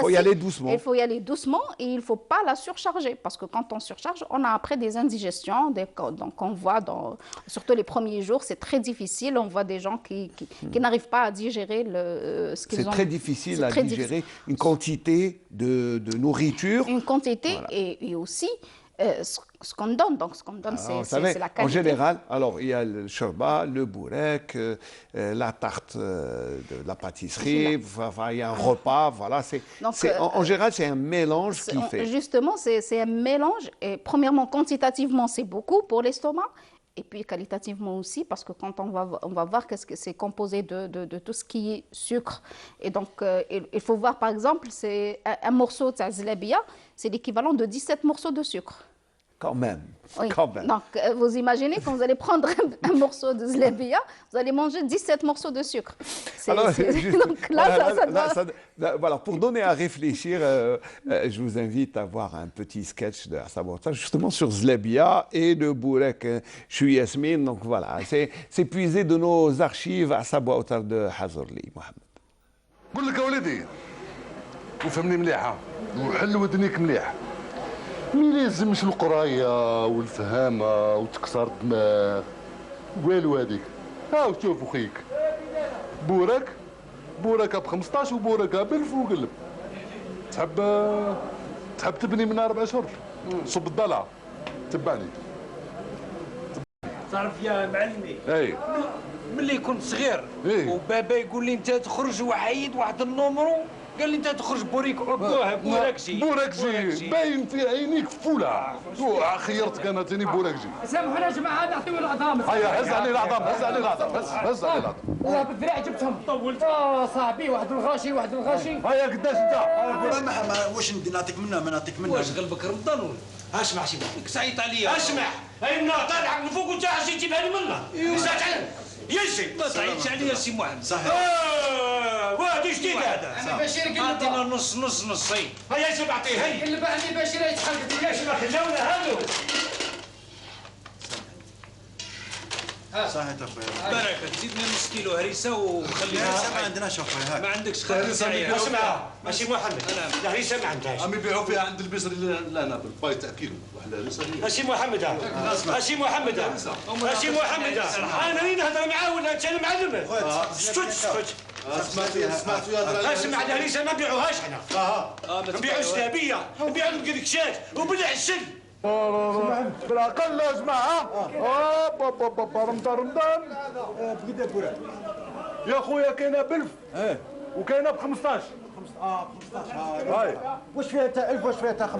y aller doucement. Il faut y aller doucement et il ne faut pas la surcharger parce que quand on surcharge, on a après des indigestions. Donc on voit, surtout les premiers jours, c'est très difficile. On voit des gens qui n'arrivent pas à digérer ce qu'ils ont. C'est très difficile à digérer une quantité de nourriture. Une quantité et aussi... ce qu'on donne, donc ce qu'on donne, c'est la qualité. En général, alors il y a le shorba, le bourek, la tarte de la pâtisserie, il y a un repas, voilà. En général, c'est un mélange qui fait. Justement, c'est un mélange. Et premièrement, quantitativement, c'est beaucoup pour l'estomac. Et puis qualitativement aussi, parce que quand on va voir qu'est-ce que c'est composé de tout ce qui est sucre. Et donc, il faut voir, par exemple, c'est un morceau de zlabia, c'est l'équivalent de 17 morceaux de sucre. Quand même. Oui. Quand même. Donc, vous imaginez, quand vous allez prendre un morceau de zlabia, vous allez manger 17 morceaux de sucre. Donc là, voilà, pour donner à réfléchir, je vous invite à voir un petit sketch de Asabouata, justement sur zlabia et le bourek. Je suis Yasmine, donc voilà, c'est puisé de nos archives Asabouata de Hazorli, Mohamed. قول لك اولادي وفهمني مليحه وحل ودنيك مليح ما لازمش القرايه والفهامه وتكسر الدماغ والو هذيك هاو شوف اخيك بورك ب 15 وبورك ب 1000 وقلب تحب تبني من 4 اشهر صب الضلع تبعني تعرف يا معلمي اي ملي كنت صغير وبابا يقول لي انت تخرج وحيد واحد النومرو قال لي انت تخرج بوراكجي باين في عينيك فوله خيرتك انا تاني بوراكجي سامحونا يا جماعه نعطيو العظام هيا هز عليه العظام هز عليه العظام والله بالذراع جبتهم طولت صاحبي واحد الغاشي هيا قداش انت واش ندي نعطيك منها ما نعطيك منها واش غلبك رمضان ولا اسمع سيدي سعيط عليا اسمع اين طالعك من فوق وانت حاجه تجيبها لي منها يجي ما تعيطش عليا سي محمد صحيح وهذا جديد هذا انا بشير قلب اعطينا نص هيا يا سيدي اعطيه هيا قلب علي بشير يتحرك ليش ما خلاونا هادو صحيح اخويا. بركه تزيدنا نص كيلو هريسه وخليها. هريسه ما عندناش اخويا. ما عندكش خير. اسمع ماشي محمد الهريسه ما عندهاش. عم يبيعوا فيها عند البصري لا نابل باي تاكيلو واحد الهريسه هي. ماشي محمد ماشي محمد ماشي محمد انا راني نهضر معاه ولا انت معلم. اسكت سمعت يا اسمع الهريسه ما نبيعوهاش حنا. نبيعوا السلابيه نبيعوا الكركشات وبالعسل. بالاقل يا جماعه رمضان يا خويا كاينه ب 1000 وكاينه ب 15. 15 واش فيها تاع 1000 واش فيها تاع 15؟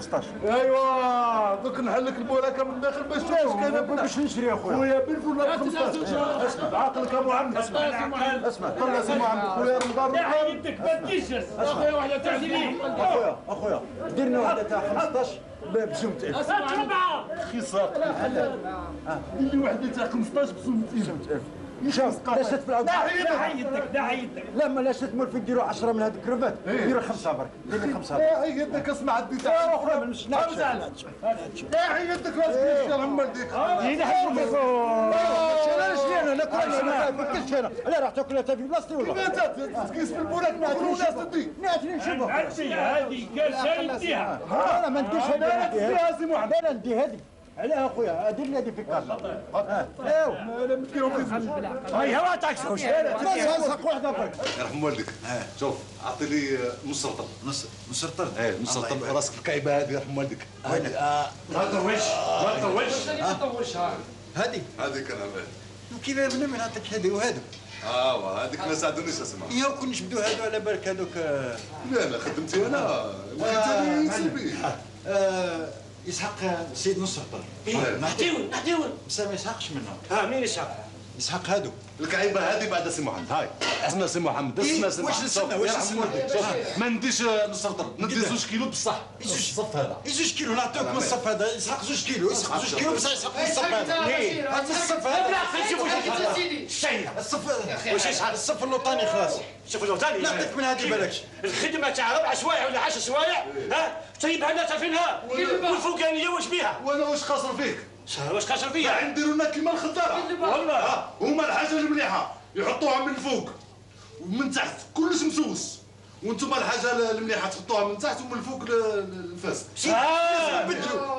ايوا دوك نحلك البوراكه من الداخل باش تشوف كاينه باش نشري اخويا. خويا ب 1000 ولا ب 15؟ اسمع عقلك ابو عمي. اسمع طلع سمو عمي خويا رمضان. يا يدك ما تجيش اخويا واحده تاع اخويا دير لنا واحده تاع 15 بسمة 1000. خصاق اللي وحده تاع 15 بسمة 1000. شوف لا شت في العود. دا حيدك لا ما لا شت مولفين نديروا 10 من هذيك الكرفات ديروا 5 برك دير لي 5. لا يدك اسمع عدي تاع اخويا ما نمشيش. لا يدك راسك يا عم ولديك. انا نشري انا ناكل ما كلش انا. لا راح تاكل انت في بلاصتي ولا؟ تقيس في البوراك ناكلوا ناس تدي. ناتني نشوفها. هذه كاسه نديها. انا ما نديرش هذه. انا ندي هذه. علاه اخويا دير لي هذه في الكاسه. ايوا هاي هوا تاكسي واش ساق واحده برك. يرحم والديك شوف اعطي لي نص رطل. نص رطل؟ ايه نص رطل راسك الكعبه هذه يرحم والديك. ما تطولش ما تطولش. هذه انا يمكن ابن من عندك هذه وهذا. هذيك ما ساعدونيش اسمع. يا كون نجبدوا هذو على بالك هذوك. لا خدمتي انا وخدمتي سلبي. يسحق سيد نص رطل. نعطيون بس ما يسحقش منهم. منين يسحق؟ يسحق هادو. الكعيبه هذه بعد سي محمد. هاي اسمع سي محمد اسمع سي محمد. واش نستنى واش نستنى. ما نديش نص رطل ندي 2 كيلو بصح. الصف هذا 2 كيلو نعطيوك من الصف هذا يسحق 2 كيلو يسحق 2 كيلو بصح يسحق من الصف هذا. هذا الصف هذا لا نشوف واش سيدي الصف واش يسحق الصف اللوطاني خلاص. شوف اللوطاني نعطيك من هذه بلاش. الخدمه تاع 4 سوايع ولا 10 سوايع تجيبها لنا تفينها والفوقانيه واش بيها؟ وانا واش خاسر فيك؟ واش خاسر فيا؟ نديروا لنا كيما الخضاره والله هما الحاجه المليحه يحطوها من فوق ومن تحت كلش مسوس وانتم الحاجه المليحه تحطوها من تحت ومن فوق الفاسد.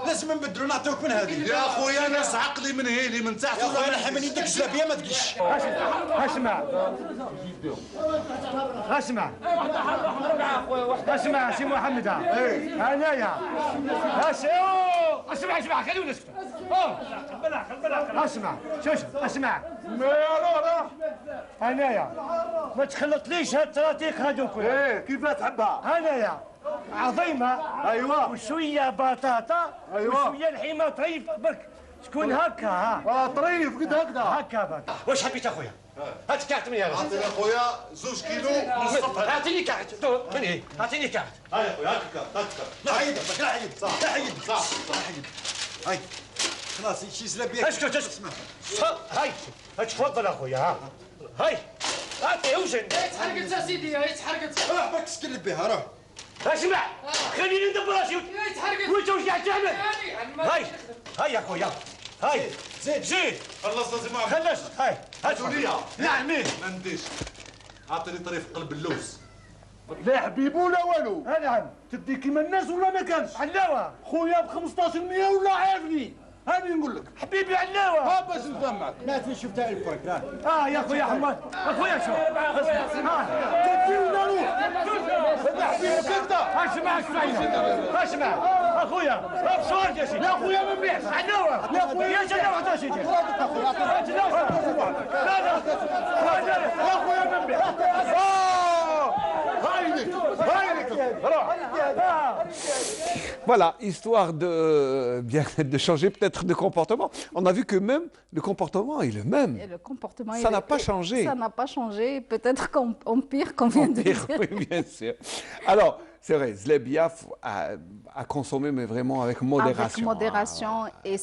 لازم نبدلوا نعطيوك من هذه. يا خويا ناس عقلي من هيلي من تحت. يا خويا نحن من يدك الزلابيه ما تقش. اسمع سي محمد انايا اسمع خلينا نسكت. اسمع شوف اسمع انايا ما تخلطليش هاد التراتيق هذوك. كيف تحبها؟ انايا عظيمه ايوه وشويه بطاطا وشويه الحمى طريف برك تكون هكا طريف قد هكا برك. واش حبيت اخويا؟ هات كارت من هذا. اعطيني اخويا 2 كيلو نصف. اعطيني كارت من هي اعطيني كارت. هاي اخويا هات الكارت لا حيدك لا حيدك لا حيدك لا حيدك. هاي خلاص شي زلابيه. اسكت هاي تفضل اخويا هاي هاتي وزن. تحرقت يا سيدي هي تحرقت. روح باك تسكلب بها روح. اسمع خليني ندبر راسي. وانت واش قاعد تعمل؟ هاي يا اخويا هاي زيد خلصنا زي ما خلصت. هاي هاتوا لي. نعم ما نديش. اعطيني طريف قلب اللوز. لا حبيب ولا والو. نعم تدي كيما الناس ولا ما كانش؟ علاوه خويا ب 15% ولا عارفني. هاني نقول لك حبيبي علاوه باش نفهمك. لا شفت تاع الفرق يا اخويا حماد اخويا شوف تدي ولا روح هذا حبيبك انت. اسمع اخويا بصوت يا سيدي. يا اخويا ما نبيعش علاوه يا اخويا يا جلاوه يا سيدي. لا يا اخويا ما نبيعش. Voilà, histoire de, bien, de changer peut-être de comportement. On a vu que même le comportement est le même. Et le comportement ça n'a pas changé. Ça n'a pas changé. Peut-être qu'empire, qu'on vient de dire. Oui, bien sûr. Alors, c'est vrai, Zlebia à consommer, mais vraiment avec modération. Avec modération, et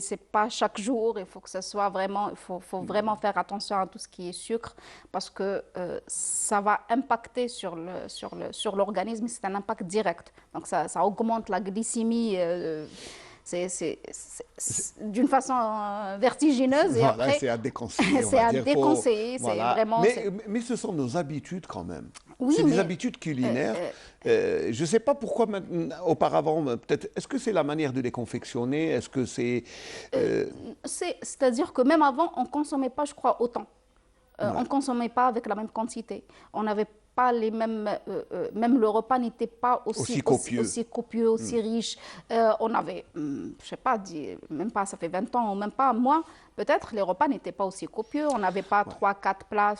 c'est pas chaque jour. Il faut que ce soit vraiment, faut vraiment faire attention à tout ce qui est sucre, parce que ça va impacter sur l'organisme. C'est un impact direct. Donc ça augmente la glycémie. d'une façon vertigineuse. Et voilà, après, c'est à déconseiller. c'est à déconseiller. Voilà. Vraiment. Mais ce sont nos habitudes quand même. Oui, c'est des habitudes culinaires. Je ne sais pas pourquoi maintenant, auparavant, peut-être. Est-ce que c'est la manière de les confectionner? Est-ce que c'est. C'est-à-dire que même avant, on ne consommait pas, je crois, autant. On ne consommait pas avec la même quantité. On n'avait pas les mêmes. Même le repas n'était pas aussi copieux, aussi riche. On avait, je ne sais pas, même pas, ça fait 20 ans, ou même pas, moi, peut-être, les repas n'étaient pas aussi copieux. On n'avait pas 3-4 plats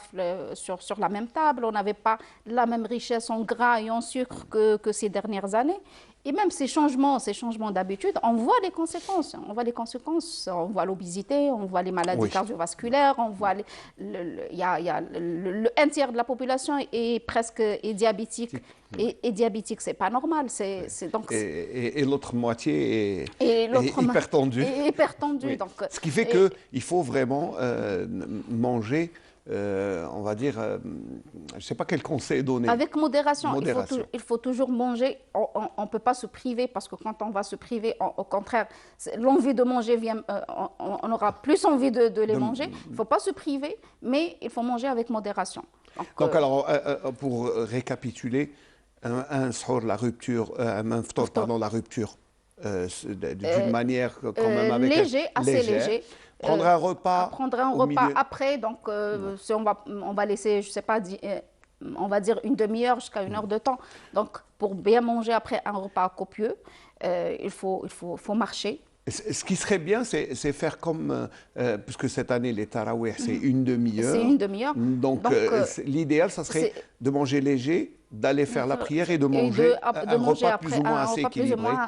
sur la même table. On n'avait pas la même richesse en gras et en sucre que ces dernières années. Et même ces changements d'habitude, on voit les conséquences. On voit l'obésité, on voit les maladies cardiovasculaires, on voit un tiers de la population est presque diabétique. Et diabétique, c'est pas normal. Et l'autre moitié est hypertendue. Hypertendue. Oui. Ce qui fait qu'il faut vraiment manger. On va dire, je ne sais pas quel conseil donner. Avec modération. Il faut toujours manger. On ne peut pas se priver parce que quand on va se priver, au contraire, l'envie de manger vient, on aura plus envie de les manger. Il ne faut pas se priver, mais il faut manger avec modération. Donc alors, pour récapituler, un sahur, la rupture, un ftour, pardon, la rupture, d'une manière quand même avec assez léger. Prendre un repas après, donc si on va laisser, je sais pas, on va dire une demi-heure jusqu'à 1 heure de temps. Donc pour bien manger après un repas copieux, il faut marcher. Ce qui serait bien, c'est faire comme, puisque cette année les tarawih c'est une demi-heure. C'est une demi-heure. Donc l'idéal, ça serait de manger léger, d'aller faire la prière et de manger un repas plus ou moins assez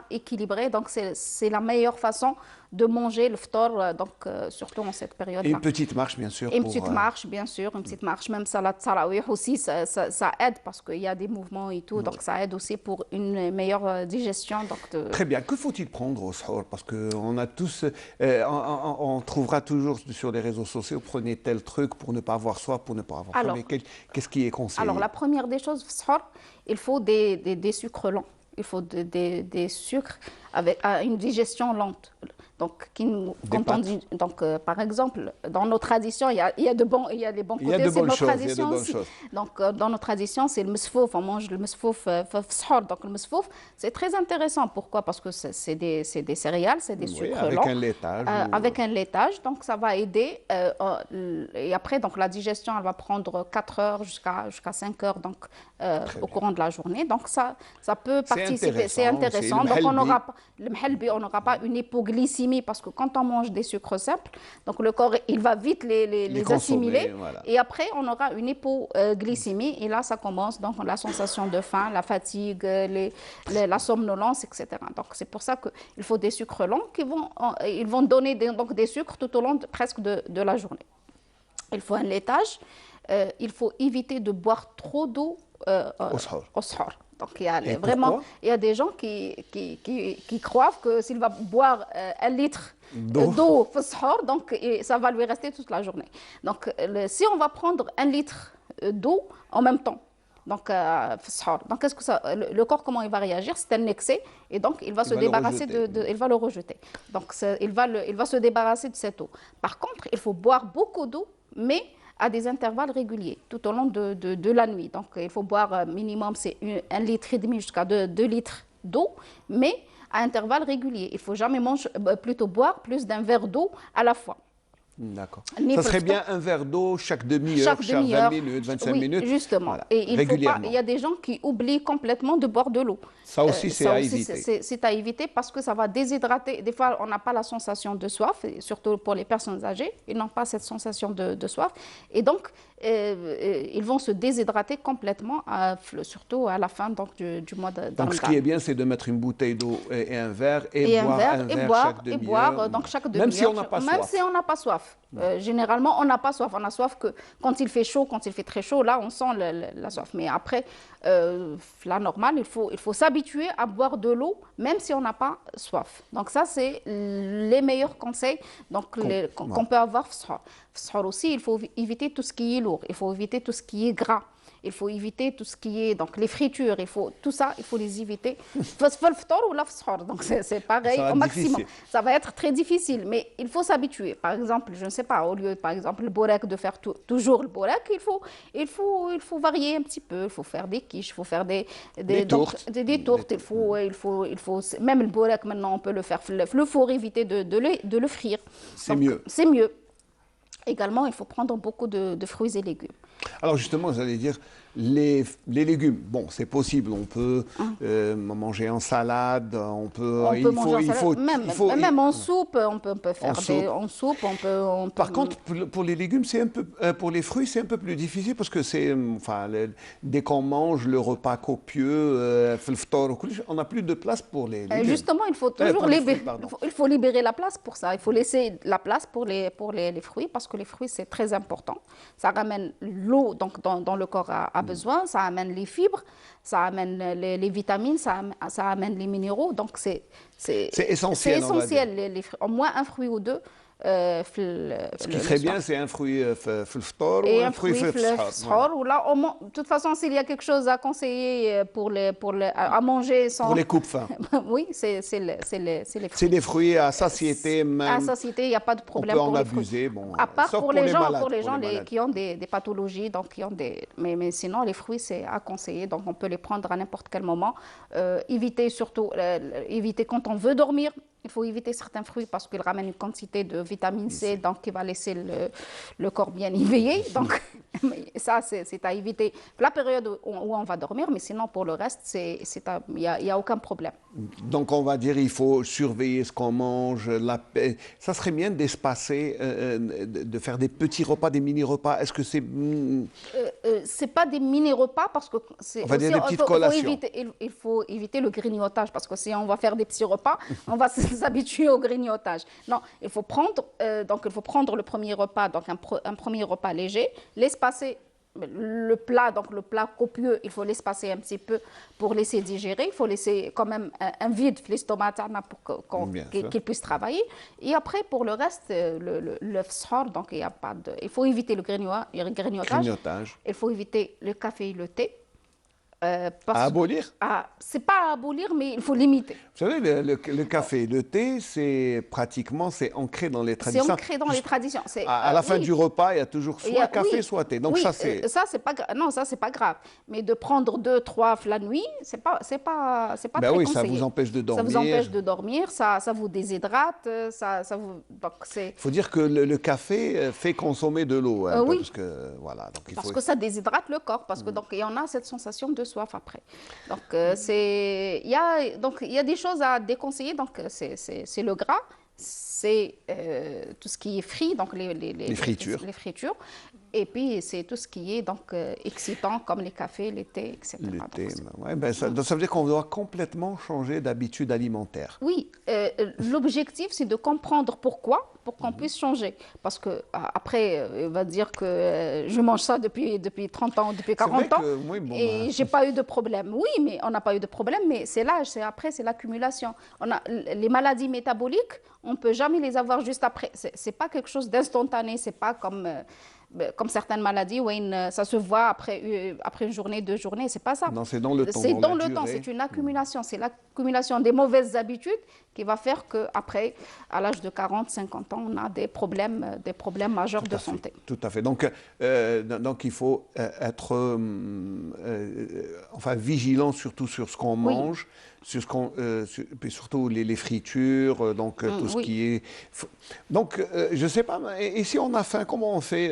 équilibré. Donc c'est la meilleure façon de manger le ftor, donc surtout en cette période-là. Et une petite marche, bien sûr. Une petite marche, bien sûr, une petite marche. Même salat tarawih aussi, ça aide parce qu'il y a des mouvements et tout, donc ça aide aussi pour une meilleure digestion. Donc Très bien. Que faut-il prendre au sahur? Parce qu'on a tous, on trouvera toujours sur les réseaux sociaux, prenez tel truc pour ne pas avoir soif, pour ne pas avoir faim. Mais qu'est-ce qui est conseillé? Alors la première des choses, il faut des sucres lents. Il faut des sucres avec une digestion lente. Donc, par exemple, dans nos traditions, il y a les bons côtés, c'est nos traditions aussi. Donc, dans nos traditions, c'est le mesfouf, on mange le mesfouf fshor. Donc, le mesfouf, c'est très intéressant. Pourquoi? Parce que c'est des céréales, c'est des sucres lents. Avec un laitage. Donc, ça va aider. Et après, donc, la digestion, elle va prendre 4 heures jusqu'à 5 heures donc, au courant de la journée. Donc, ça peut participer. C'est intéressant. Donc, on n'aura pas une hypoglycémie parce que quand on mange des sucres simples, donc le corps il va vite les assimiler et après on aura une hypoglycémie et là ça commence donc la sensation de faim, la fatigue, la somnolence, etc. Donc c'est pour ça qu'il faut des sucres lents ils vont donner donc des sucres tout au long presque de la journée. Il faut un laitage, il faut éviter de boire trop d'eau au sahur. Donc il y a des gens qui croient que s'il va boire 1 litre d'eau au sahur, donc ça va lui rester toute la journée. Donc si on va prendre 1 litre d'eau en même temps, donc donc qu'est-ce que le corps comment il va réagir? C'est un excès et donc il va se débarrasser il va le rejeter. Donc il va se débarrasser de cette eau. Par contre, il faut boire beaucoup d'eau, mais à des intervalles réguliers tout au long de la nuit. Donc, il faut boire minimum, c'est 1,5 litre jusqu'à 2 litres d'eau, mais à intervalles réguliers. Il ne faut jamais boire plus d'un verre d'eau à la fois. D'accord. Ça serait bien un verre d'eau chaque demi-heure, chaque 20 minutes, 25 minutes. Justement. Voilà. Et il y a des gens qui oublient complètement de boire de l'eau. Ça aussi, c'est à éviter. C'est à éviter parce que ça va déshydrater. Des fois, on n'a pas la sensation de soif, surtout pour les personnes âgées. Ils n'ont pas cette sensation de soif. Et donc, ils vont se déshydrater complètement, surtout à la fin donc, du mois de Donc, ce qui est bien, c'est de mettre une bouteille d'eau et un verre et boire chaque demi-heure. Donc, chaque demi-heure. Même si on n'a pas soif. Même si on n'a pas soif. Généralement, on n'a pas soif. On a soif que quand il fait chaud, quand il fait très chaud, là, on sent la soif. Mais après, la normale, il faut s'habituer à boire de l'eau, même si on n'a pas soif. Donc ça, c'est les meilleurs conseils qu'on peut avoir. Aussi, il faut éviter tout ce qui est lourd. Il faut éviter tout ce qui est gras. il faut éviter tout ce qui est donc les fritures, tout ça, il faut les éviter. Donc c'est pareil au maximum. Ça va être très difficile, mais il faut s'habituer. Par exemple, je ne sais pas, au lieu par exemple le borek de faire toujours le borek, il faut varier un petit peu. Il faut faire des quiches, il faut faire des tourtes. Il faut même le borek maintenant on peut le faire le four, éviter de le frire. C'est mieux. C'est mieux. Également, il faut prendre beaucoup de fruits et légumes. Alors justement, j'allais dire, les légumes, bon, c'est possible, on peut manger en salade, on peut manger en salade, même en soupe, on peut faire en soupe, Par contre, pour les légumes, c'est un peu, pour les fruits, c'est un peu plus difficile parce que c'est, dès qu'on mange le repas copieux, on n'a plus de place pour les légumes. Justement, il faut toujours libérer la place pour ça. Il faut laisser la place pour les fruits parce que les fruits, c'est très important. Ça ramène l'eau donc dans le corps a besoin, ça amène les fibres, ça amène les vitamines, ça amène les minéraux. Donc c'est essentiel. C'est essentiel. Au moins un fruit ou deux. Ce qui serait bien, c'est un fruit f'lftor ou un fruit f'lftor. De toute façon, s'il y a quelque chose à conseiller à manger sans... Pour les coupes-faim. Oui, c'est les fruits. C'est des fruits à satiété même. À satiété, il n'y a pas de problème. On peut en abuser. Bon, à part pour les gens qui ont des pathologies, donc mais sinon, les fruits, c'est à conseiller. Donc, on peut les prendre à n'importe quel moment. Éviter quand on veut dormir. Il faut éviter certains fruits parce qu'ils ramènent une quantité de vitamine C, donc qui va laisser le corps bien éveillé. Donc, ça, c'est à éviter la période où on va dormir, mais sinon, pour le reste, il n'y a aucun problème. Donc, on va dire il faut surveiller ce qu'on mange. Ça serait bien d'espacer, de faire des petits repas, des mini-repas. Est-ce que c'est... c'est pas des mini-repas parce que c'est... On va dire des petites collations. Il faut éviter le grignotage parce que si on va faire des petits repas, on va s'habituer au grignotage. Non, il faut prendre le premier repas, donc un premier repas léger, l'espacer. Le plat copieux, il faut l'espacer un petit peu pour laisser digérer. Il faut laisser quand même un vide l'estomac pour qu'il puisse travailler. Et après, pour le reste, le f'sahar, donc il faut éviter le grignotage. Il faut éviter le café et le thé. À abolir? C'est pas à abolir, mais il faut limiter. Vous savez, le café et le thé, c'est ancré dans les traditions. C'est ancré dans les traditions. À la fin du repas, il y a toujours soit café, soit thé. Donc ça, c'est... ça, c'est pas grave. Mais de prendre 2, 3 la nuit, c'est pas très conseillé. Ça vous empêche de dormir. Ça vous empêche de dormir, ça vous déshydrate, Il faut dire que le café fait consommer de l'eau. Oui. Parce que, voilà, donc que ça déshydrate le corps, parce que donc il y en a cette sensation de soif après. Donc il y a des choses à déconseiller. Donc c'est le gras, c'est tout ce qui est frit, donc les fritures. Les fritures. Et puis c'est tout ce qui est donc excitant comme les cafés, les thés, etc. Le thé, ça veut dire qu'on doit complètement changer d'habitude alimentaire. Oui, l'objectif c'est de comprendre pourquoi, pour qu'on puisse changer. Parce que après, il va dire que je mange ça depuis 30 ans, depuis 40 ans, et j'ai pas eu de problème. Oui, mais on n'a pas eu de problème, mais c'est l'âge, c'est l'accumulation. Les maladies métaboliques, on peut jamais les avoir juste après. C'est pas quelque chose d'instantané, c'est pas comme certaines maladies où ça se voit après une journée, 2 journées, c'est pas ça. Non, c'est dans le temps. C'est dans le temps, c'est une accumulation. C'est l'accumulation des mauvaises habitudes qui va faire qu'après, à l'âge de 40, 50 ans, on a des problèmes majeurs de santé. Tout à fait. Donc il faut être vigilant surtout sur ce qu'on mange, sur puis surtout les fritures, donc tout ce qui est... Donc, je ne sais pas, et si on a faim, comment on fait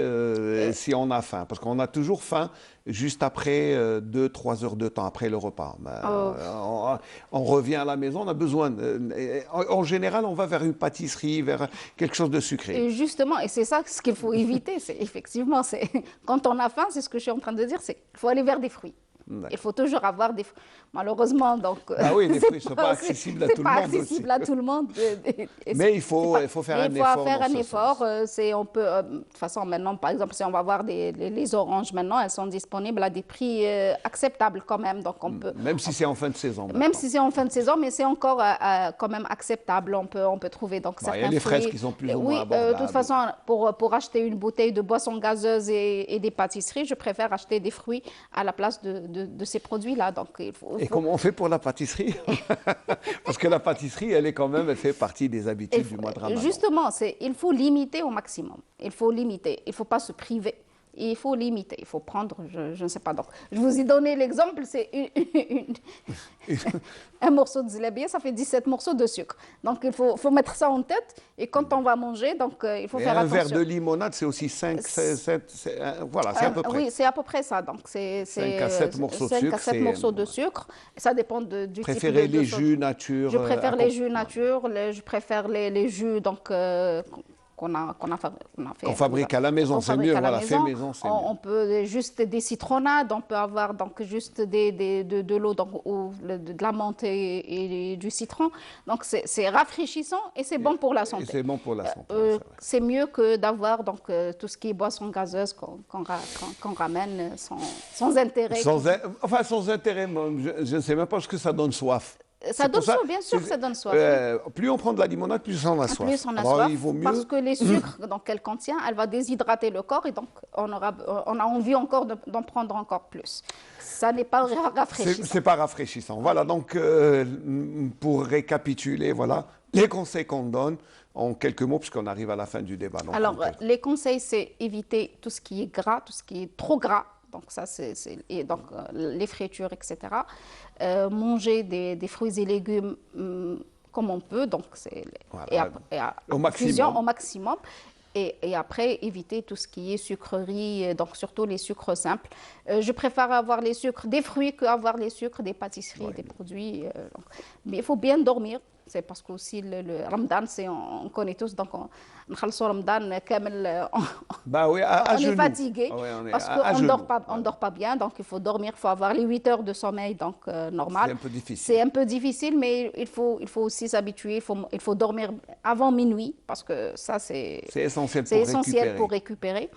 si on a faim? Parce qu'on a toujours faim juste après 2-3 heures de temps, après le repas. On revient à la maison, on a besoin... en général, on va vers une pâtisserie, vers quelque chose de sucré. Et justement, et c'est ça ce qu'il faut éviter. Effectivement, quand on a faim, c'est ce que je suis en train de dire, c'est qu'il faut aller vers des fruits. Il faut toujours avoir des... Malheureusement, donc... Ah oui, les fruits ne sont pas accessibles à tout le monde. C'est pas accessible à tout le monde. Mais il faut faire un effort. Il faut faire un effort. On peut, de toute façon, maintenant, par exemple, si on va voir les oranges, maintenant, elles sont disponibles à des prix acceptables quand même. Donc on peut, même si c'est en fin de saison. Même si c'est en fin de saison, mais c'est encore quand même acceptable. On peut trouver donc certains fruits. Il y a les fraises qui sont plus ou moins abordables. De toute façon, pour acheter une bouteille de boisson gazeuse et des pâtisseries, je préfère acheter des fruits à la place de ces produits-là. Donc, comment on fait pour la pâtisserie? Parce que la pâtisserie, elle fait partie des habitudes du mois de Ramadan. Justement, il faut limiter au maximum. Il faut limiter. Il ne faut pas se priver. Il faut limiter, il faut prendre, je ne sais pas. Donc, je vous ai donné l'exemple, c'est un morceau de zilabia, ça fait 17 morceaux de sucre. Donc, il faut mettre ça en tête. Et quand on va manger, donc, il faut faire attention. Un verre de limonade, c'est aussi 5, 7, voilà, c'est à peu près. Oui, c'est à peu près ça. Donc, c'est 5 à 7 morceaux de sucre. 5 à 7 morceaux de sucre. Ça dépend du type de... Préférez les jus nature? Je préfère les jus nature, je préfère les jus, donc... qu'on fabrique à la maison, c'est mieux. Voilà, fait maison, c'est mieux. On peut juste des citronnades, on peut avoir donc juste de l'eau, ou de la menthe et du citron. Donc c'est rafraîchissant et c'est bon pour la santé. C'est bon pour la santé. C'est mieux que d'avoir donc tout ce qui est boisson gazeuse qu'on ramène sans intérêt. Sans intérêt, je ne sais même pas ce que ça donne soif. Ça donne soif, bien sûr que ça donne soif. Plus on prend de la limonade, plus on a soif. Plus on a soif, il vaut mieux... parce que les sucres qu'elle contient, elle va déshydrater le corps et donc on a envie encore d'en prendre encore plus. Ça n'est pas rafraîchissant. C'est pas rafraîchissant. Voilà, donc pour récapituler, voilà les conseils qu'on donne en quelques mots, puisqu'on arrive à la fin du débat. Donc alors, les conseils, c'est éviter tout ce qui est gras, tout ce qui est trop gras. Donc ça, donc les fritures, etc. Manger des fruits et légumes comme on peut, donc voilà, au maximum. Et après, éviter tout ce qui est sucrerie, donc surtout les sucres simples. Je préfère avoir les sucres des fruits qu'avoir les sucres des pâtisseries, des produits. Mais il faut bien dormir. C'est parce que aussi le Ramadan, on connaît tous, donc on Ramadan, on est fatigué, parce qu'on ne dort pas bien, donc il faut dormir, il faut avoir les 8 heures de sommeil, donc normal. C'est un peu difficile. C'est un peu difficile, mais il faut aussi s'abituer, il faut dormir avant minuit, parce que ça c'est essentiel pour récupérer.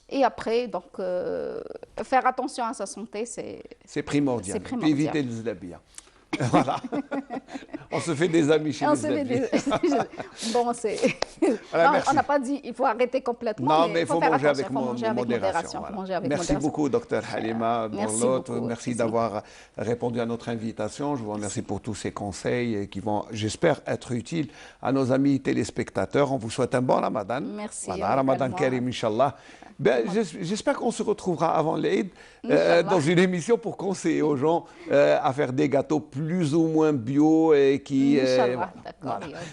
Et après, donc, faire attention à sa santé, c'est primordial. Puis éviter le zlabia. Voilà. On se fait des amis chez les amis. Bon, on n'a pas dit il faut arrêter complètement. Non, mais il faut manger avec modération. Voilà. Merci beaucoup, Dr Halima Borlout. Merci d'avoir répondu à notre invitation. Je vous remercie pour tous ces conseils qui vont, j'espère, être utiles à nos amis téléspectateurs. On vous souhaite un bon Ramadan. Merci. Voilà, Ramadan Karim, Inch'Allah. J'espère qu'on se retrouvera avant l'Eid dans une émission pour conseiller aux gens à faire des gâteaux plus ou moins bio et qui... Voilà.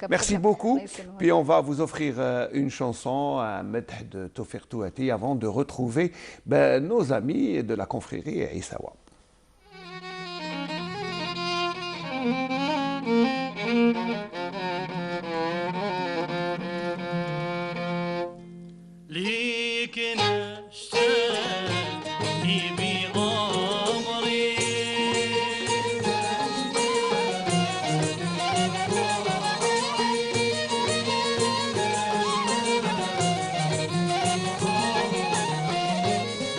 Merci beaucoup. Puis on va vous offrir une chanson, un medh de Tofir Touati, avant de retrouver nos amis de la confrérie Issawa. ليك نشتاق يبي عمري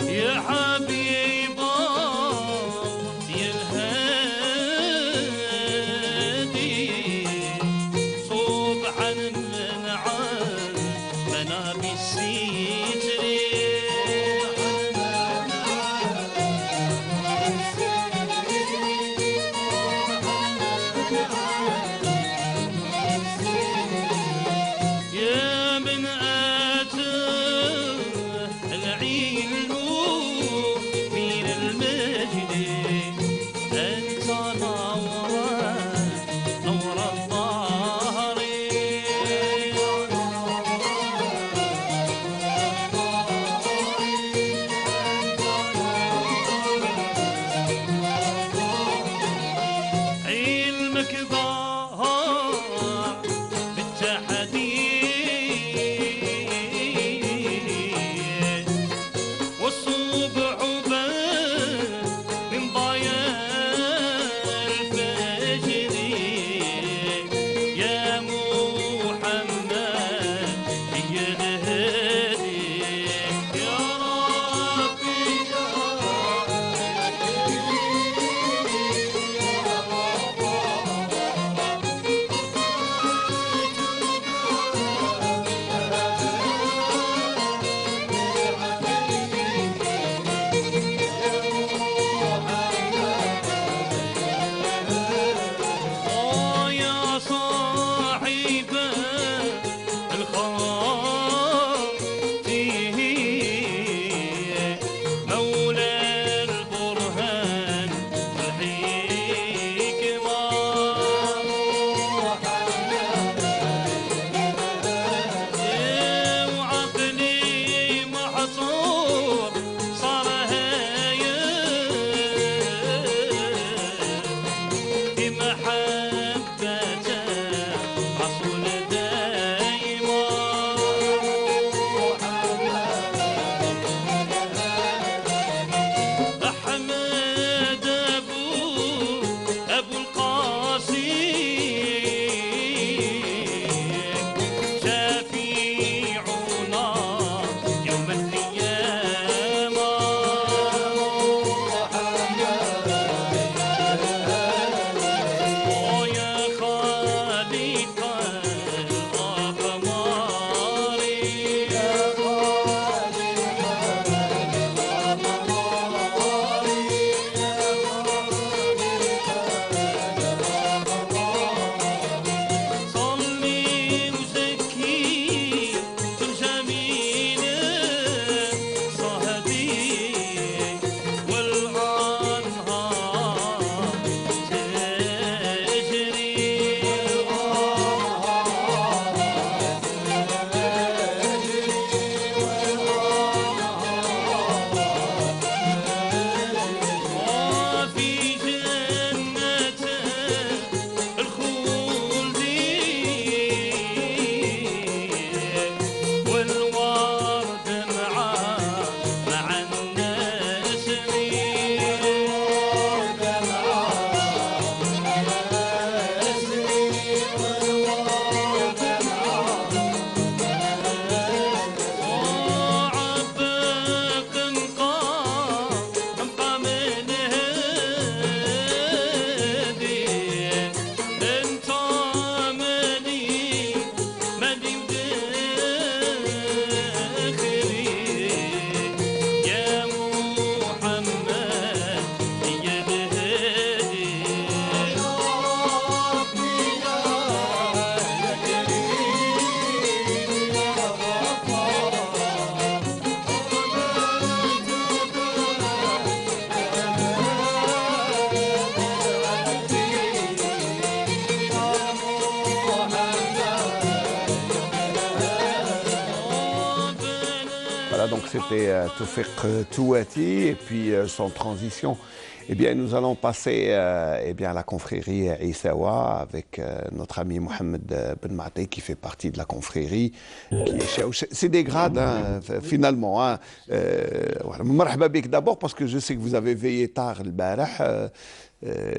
يا حبيبا يا الهادي صبحا من عاد منابي السيتري يا من آتاه العلم من المجد أنت نور الظهر علمك Donc c'était Toufiq Touati et puis sans transition, eh bien nous allons passer eh bien à la confrérie Issawa avec notre ami Mohamed Ben Maté qui fait partie de la confrérie. C'est des grades hein, finalement. Hein. Voilà. Marhaba bik d'abord parce que je sais que vous avez veillé tard le barah.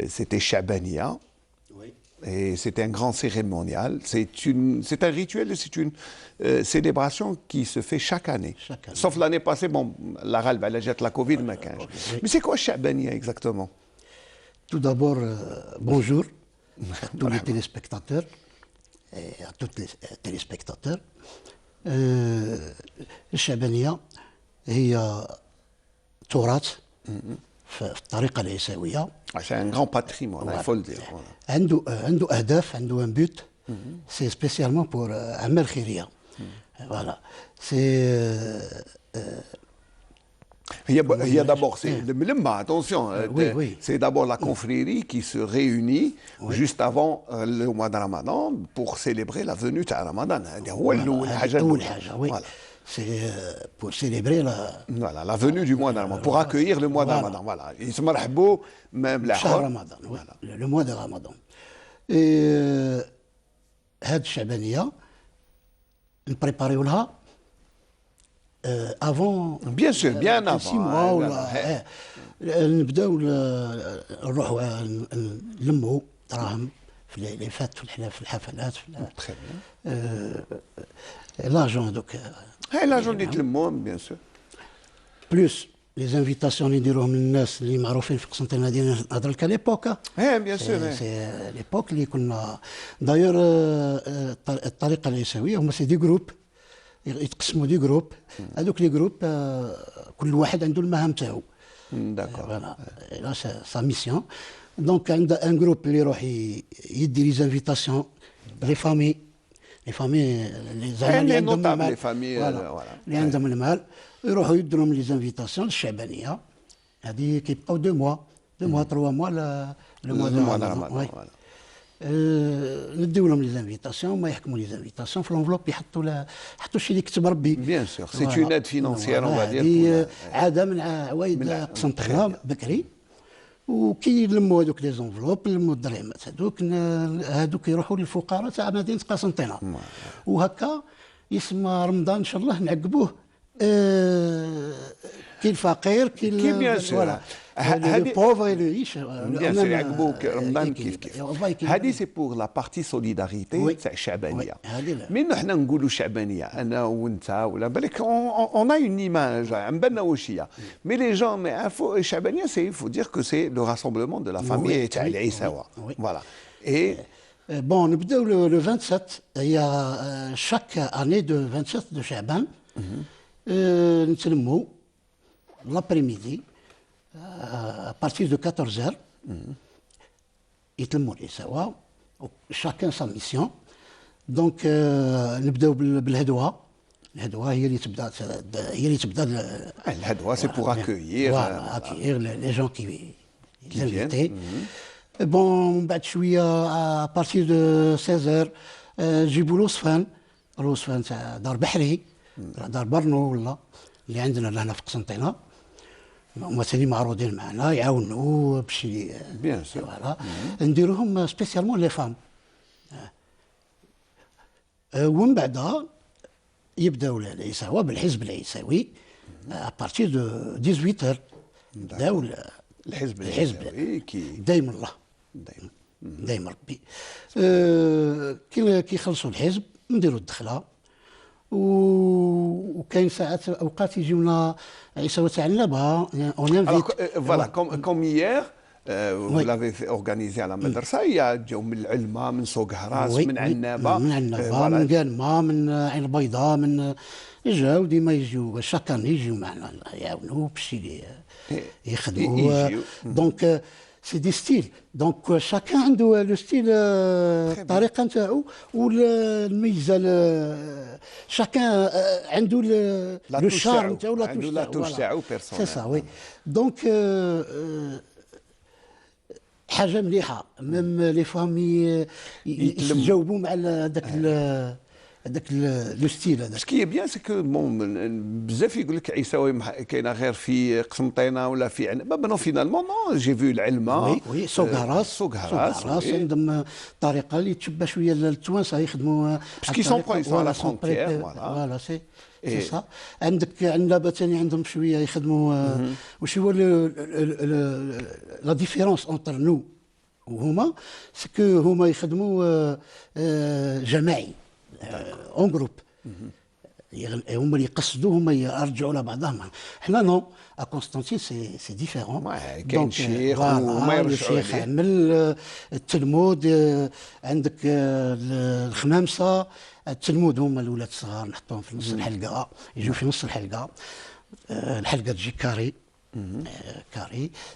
C'était Chabania. Et c'est un grand cérémonial, c'est un rituel, c'est une célébration qui se fait chaque année. Sauf l'année passée, bon, la Ghalba, elle a jeté la Covid, mais mais c'est quoi Chabania exactement? Tout d'abord, bonjour à tous les téléspectateurs et à toutes les téléspectateurs. Chabania هي تراث في الطريقة العيساوية. C'est un grand patrimoine, il faut le dire. عنده أهداف, عنده un but. C'est spécialement pour أعمال خيرية. Voilà. Il y a d'abord, attention, c'est d'abord la confrérie qui se réunit juste avant le mois de Ramadan pour célébrer la venue de Ramadan. Voilà. C'est pour célébrer la venue du mois de Ramadan, pour accueillir le mois de Ramadan. Voilà. Ils se marhbou même la Ramadan, le mois de Ramadan. Et cette Chabania, nous préparons là avant. Bien sûr, bien avant. 6 mois ولا نبداو نروحوا نلموا دراهم في les fêtes في الحفلات. Très bien. L'argent donc. L'argent يتلموا bien sûr. Plus les invitations اللي نديروهم للناس اللي معروفين في قسنطينة نهضر لك ليبوك. bien sûr. سي ليبوك اللي كنا داير الطريقة العيساوية هما سي دي جروب يتقسموا دي جروب. هذوك لي جروب كل واحد عنده المهام تاعو. D'accord. Là sa mission. Donc عند ان جروب اللي يروح يدي لي زانفيتاسيون لي فامي les زعما اللي عندهم المال اللي عندهم المال يروحوا يدوا لهم لي زانفيتاسيون للشعبانيه هذه كيبقاو 2 mois 3 mois le mois de Ramadan. نديو لهم لي زانفيتاسيون هما يحكموا لي زانفيتاسيون في لونفلوب يحطوا الشيء اللي كتب ربي. بيان سور سي اون ايد فينانسيير اون فا دير. هذه عاده من عوايد قسنطينه بكري وكي يلموا هذوك لي زونفلوب يلموا الدرهمات هذوك يروحوا للفقراء تاع مدينه قسنطينه وهكا يسمى رمضان ان شاء الله نعقبوه كي الفقير كي بيان سور لو بوفر لو ريش بيان سور يعقبوك رمضان كيف هذه سي بور لا بارتي سوليداريتي تاع الشعبانيه من حنا نقولوا شعبانيه انا وانت ولا بالك اون ا اون ايماج عم بالنا واش هي مي لي جون ما يعرفوا الشعبانيه سي فو دير كو سي لو راسومبلومون دو لا فامي تاع العيساوه فوالا اي بون نبداو لو 27 هي شاك اني دو 27 دو شعبان نتلموا لابريميدي بارتير دو 14h يتلموا العيساوه شاكان سا ميسيون دونك نبداو بالهدوه الهدوه هي اللي تبدا الهدوه سي بور اكويير لي جون كي انفيتي بون بعد شويه بارتير دو 16h جيبوا الوصفان تاع دار بحري دار برنو ولا اللي عندنا لهنا في قسنطينه هما ثاني معروضين معنا يعاونوا باش بيان سور فوالا نديروهم سبيسيالمون لي فام ومن بعد يبداو العيساوه بالحزب العيساوي ابارتير دو 18h بداو الحزب العيساوي دايما الله دايما ربي كي يخلصوا الحزب نديروا الدخله وكاين ساعات اوقات يجيونا عيساوه تاع النبه اون انفيت فوالا كوم هيير vous l'avez organisé à la madrasa جاو من العلمه من سوق هراس من عنابه من قالمه من عين البيضاء من جاو ديما يجيو شاكان يجيو معنا يعاونوا باش يخدموا دونك سي دي ستيل دونك شاكان عنده لو ستيل الطريقه نتاعو والميزه شاكان عنده لو شارم نتاعو لا توش تاعو بيرسونيل سي سا وي دونك حاجه مليحه ميم لي فامي يتجاوبوا مع هذاك لو ستيل هذاك سكي بيان سي كو بون بزاف يقول لك عيساوي كاينه غير في قسنطينه ولا في عنابه نو فينالمون نو جي فيو العلمه وي سوق هراس عندهم طريقه اللي تشبه شويه للتوانسه يخدموا باسكو سون بويس على فرونتيير فوالا سي صح عندك عنابه ثاني عندهم شويه يخدموا واش هو لا ديفيرونس اونتر نو وهما سكو هما يخدموا جماعي اون جروب هما اللي يقصدوا هما يرجعوا لبعضهم حنا نو ا كونستانتين سي ديفيرون كاين شيخ وما يرجعوا الشيخ عمل التلمود عندك الخمامسه التلمود هما الاولاد الصغار نحطوهم في نص الحلقه يجوا في نص الحلقه الحلقه تجي كاري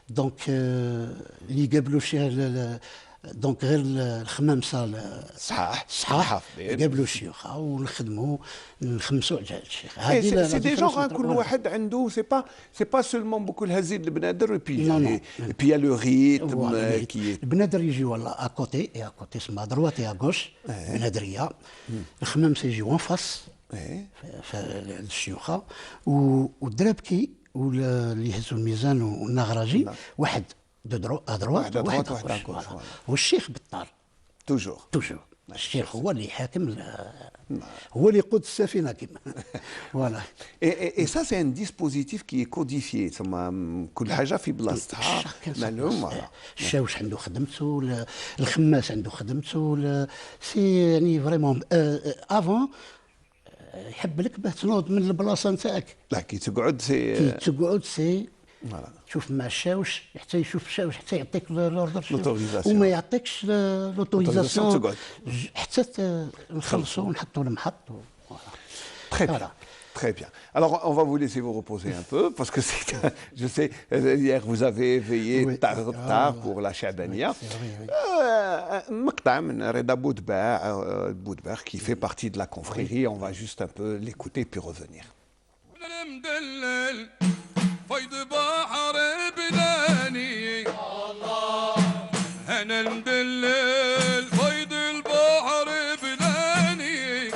دونك اللي يقابلوا الشيخ دونك غير الخمامسه صحاح قابلوا الشيوخ ونخدموا نخمسوا على الشيخ هذه سي دي جون كل واحد عنده سي با سولمون بوكو الهزيل البنادر بي لو ريتم كي البنادر يجي ولا اكوتي اسمها درواتي اغوش بنادريه الخمامسه يجيو اون فاس الشيوخه والدرابكي واللي يهزوا الميزان والنغراجي واحد دروات واحد والشيخ بالطار توجور الشيخ هو اللي حاكم هو اللي يقود السفينه كما فوالا اي سا سي ان ديسبوزيتيف كي كوديفيي تما كل حاجه في بلاصتها معلوم الشاوش عنده خدمته الخماس عنده خدمته سي يعني فريمون افون يحب لك باه تنوض من البلاصه نتاعك لا كي تقعد سي تشوف مع الشاوش حتى يشوف الشاوش حتى يعطيك لوردر وما يعطيكش لوتوريزاسيون حتى نخلصوا ونحطوا المحط Très bien. Très bien. Alors, on va vous laisser vous reposer un peu, parce que je sais, hier vous avez veillé tard pour la Chabania. Maktam, Reda Boudbar, qui fait partie de la confrérie. On va juste un peu l'écouter puis revenir. فيض بحر بلاني انا المدلل فيض البحر بلاني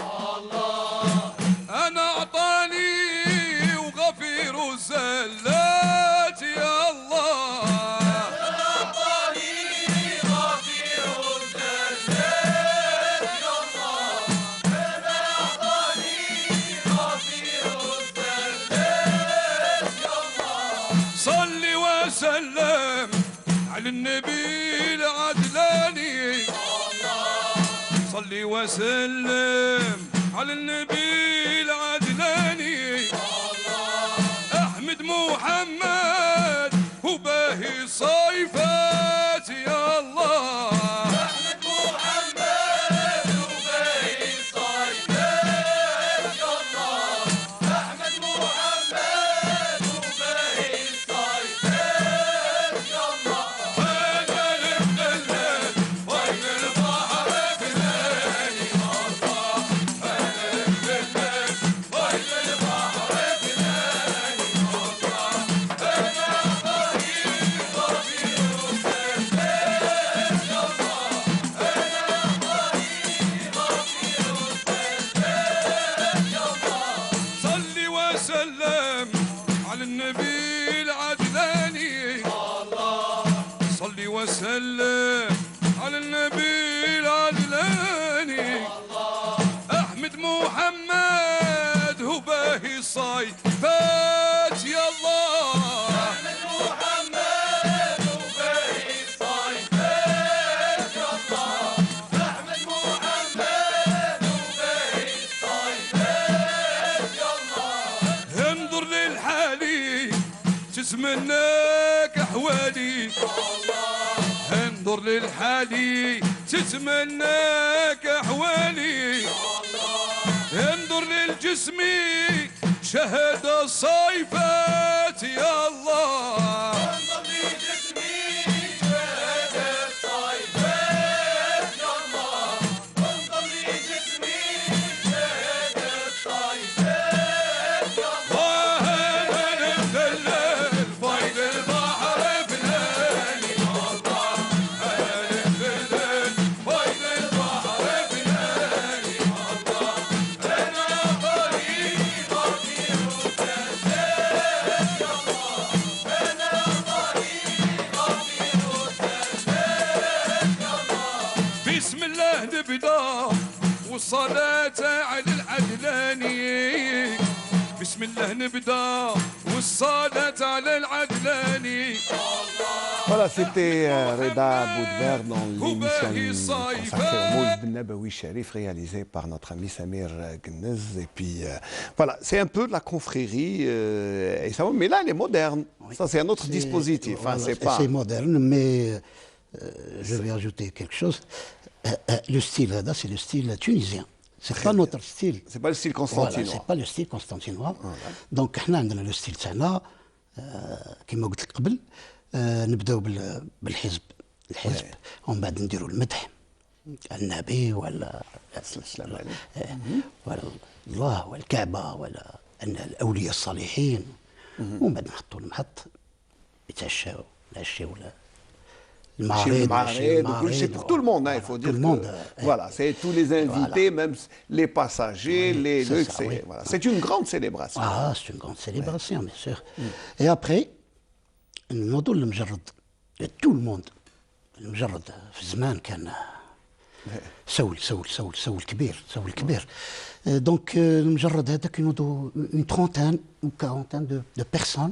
انا اعطاني وغفير الزلات يا الله صلي وسلم على النبي العدلاني أحمد محمد وباهي صيفات يا الله أحمد محمد وباهي صيفات يا الله أحمد محمد وباهي صيفات يا الله وين البلد وين البحر بلاني الله وين البلد وين البحر بلاني الله أنا ضريب ضريب وسلام يا الله أنا ضريب ضريب وسلام يا الله صلي وسلم على النبي العدلاني الله صلي وسلم على النبي العدلاني الله أحمد محمد هو باهي صيفات يا الله أحمد محمد هو باهي صيفات يا الله أحمد محمد هو باهي صيفات يا الله انظر للحالي تتمناك أحوالي انظر للحالي تتمناك أحوالي انظر للجسمي شهد صيفات يا الله انظر لجسمي شهد صيفات يا الله انظر لجسمي شهد صيفات يا الله وانا مدلل فوق البحر بلاني الله انا مدلل فوق البحر بلاني الله انا طريق ضريب وسلام يا الله انا طريق ضريب وسلام يا الله بسم الله نبدا والصلاة على العدلاني بسم الله نبدا والصلاة على العدلاني Voilà, c'était Reda Boudver dans l'émission consacrée au Moulid Nabawi Sharif réalisée par notre ami Samir Gnez. Et puis voilà, c'est un peu de la confrérie, mais là elle est moderne. Ça c'est un autre dispositif. Hein, Voilà, c'est moderne, mais je vais ajouter quelque chose. Le style, là, c'est le style tunisien. C'est pas notre style. C'est pas le style constantinois. Voilà, c'est pas le style constantinois. Donc, احنا عندنا le style تاعنا كما قلت لك قبل نبداو بالحزب الحزب ومن بعد نديروا المدح النبي ولا ولا الله والكعبه ولا الاولياء الصالحين ومن بعد نحطوا المحط يتعشاو العشاء ولا c'est pour tout le monde, hein, il faut dire. Tout le monde. Voilà, c'est tous les invités, voilà. Même les passagers, les deux. C'est une grande célébration. Ah, c'est une grande célébration, bien sûr. Et après, نوضوا للمجرد tout le monde. المجرد في زمان كان سول كبير. Donc المجرد هذاك ينوضوا une trentaine ou quarantaine de personnes.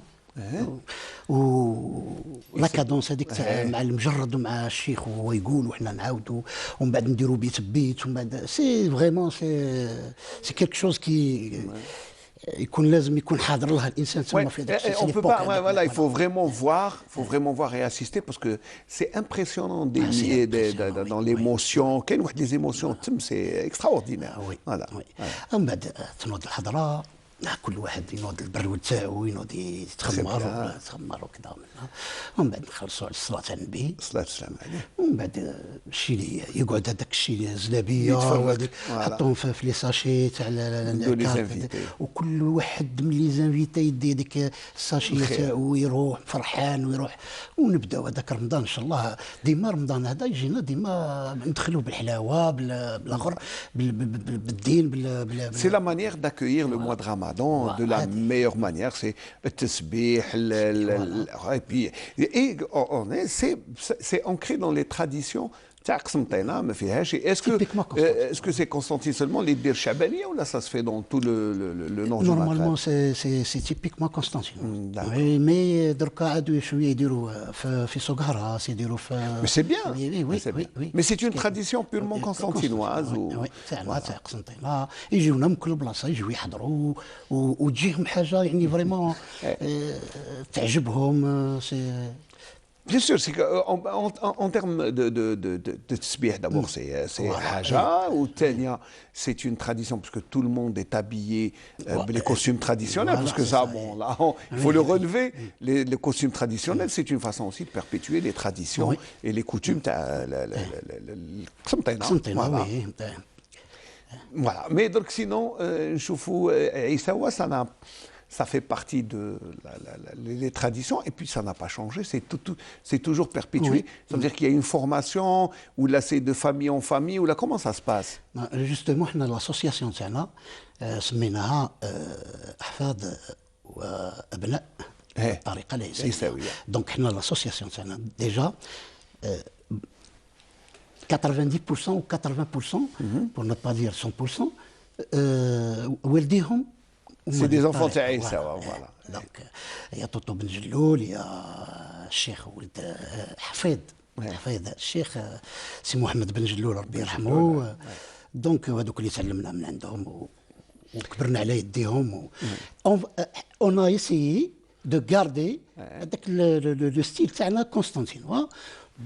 ولا كادونس هذيك تاع مع المجرد ومع الشيخ وهو يقول وحنا نعاودوا ومن بعد نديروا بيت بيت ومن بعد سي فريمون سي كيلك شوز كي يكون لازم يكون حاضر لها الانسان تما في هذاك الشيء. On peut pas, voilà, il faut vraiment voir et assister parce que c'est impressionnant dans l'émotion. كاين واحد les émotions c'est extraordinaire. Voilà. ومن بعد تنوض الحضره كل واحد ينوض البرود تاعو ينوض يتخمر وكذا ومن بعد نخلصوا على الصلاه على النبي صلاه والسلام عليه ومن بعد الشيء اللي يقعد هذاك الشيء الزلابيه حطوهم في لي ساشي تاع وكل واحد من لي زانفيتي يدي هذيك الساشيه تاعو ويروح فرحان ويروح ونبداو هذاك رمضان ان شاء الله ديما رمضان هذا يجينا ديما ندخلوا بالحلاوه بالاخر بالدين C'est la manière d'accueillir le mois de Ramadan de la meilleure manière, c'est le tasbih, et puis c'est ancré dans les traditions تاع قسنطينه ما فيهاش. Est-ce que c'est Constantine seulement اللي يدير الشعبانيه ولا ça se fait dans tout le nord du Maghreb? Normalement c'est typiquement Constantine. Mais دركا عادوا شويه يديروا في صقهره يديروا في. Mais c'est bien. Oui. Mais c'est une tradition purement constantinoise. Oui, تاع قسنطينه يجيونا من كل بلاصه يجيو يحضروا وتجيهم حاجه يعني فريمون تعجبهم. Bien sûr, c'est qu'en termes de tsbih, d'abord, c'est haja, ou tenia, c'est une tradition, parce que tout le monde est habillé les costumes traditionnels, parce que ça, bon, là, il faut le relever. Les costumes traditionnels, c'est une façon aussi de perpétuer les traditions et les coutumes. Voilà. Mais donc, sinon, Nchoufou et Issaoua, ça fait partie de les traditions, et puis ça n'a pas changé, c'est toujours perpétué. Ça veut dire qu'il y a une formation, ou là c'est de famille en famille, ou là comment ça se passe? Justement, l'association تاعنا سميناها أحفاد وأبناء الطريقة العيساوية. Donc حنا l'association تاعنا déjà 90% ou 80%, pour ne pas dire 100%, والديهم C'est des enfants تاع Issaoua, voilà. Donc يا طوطو بن جلول يا الشيخ ولد حفيظ الشيخ سي محمد بن جلول ربي يرحمه. دونك هذوك اللي تعلمنا من عندهم وكبرنا على يديهم. اون ا ايسيي دو غاردي هذاك لو ستيل تاعنا كونستانتينوا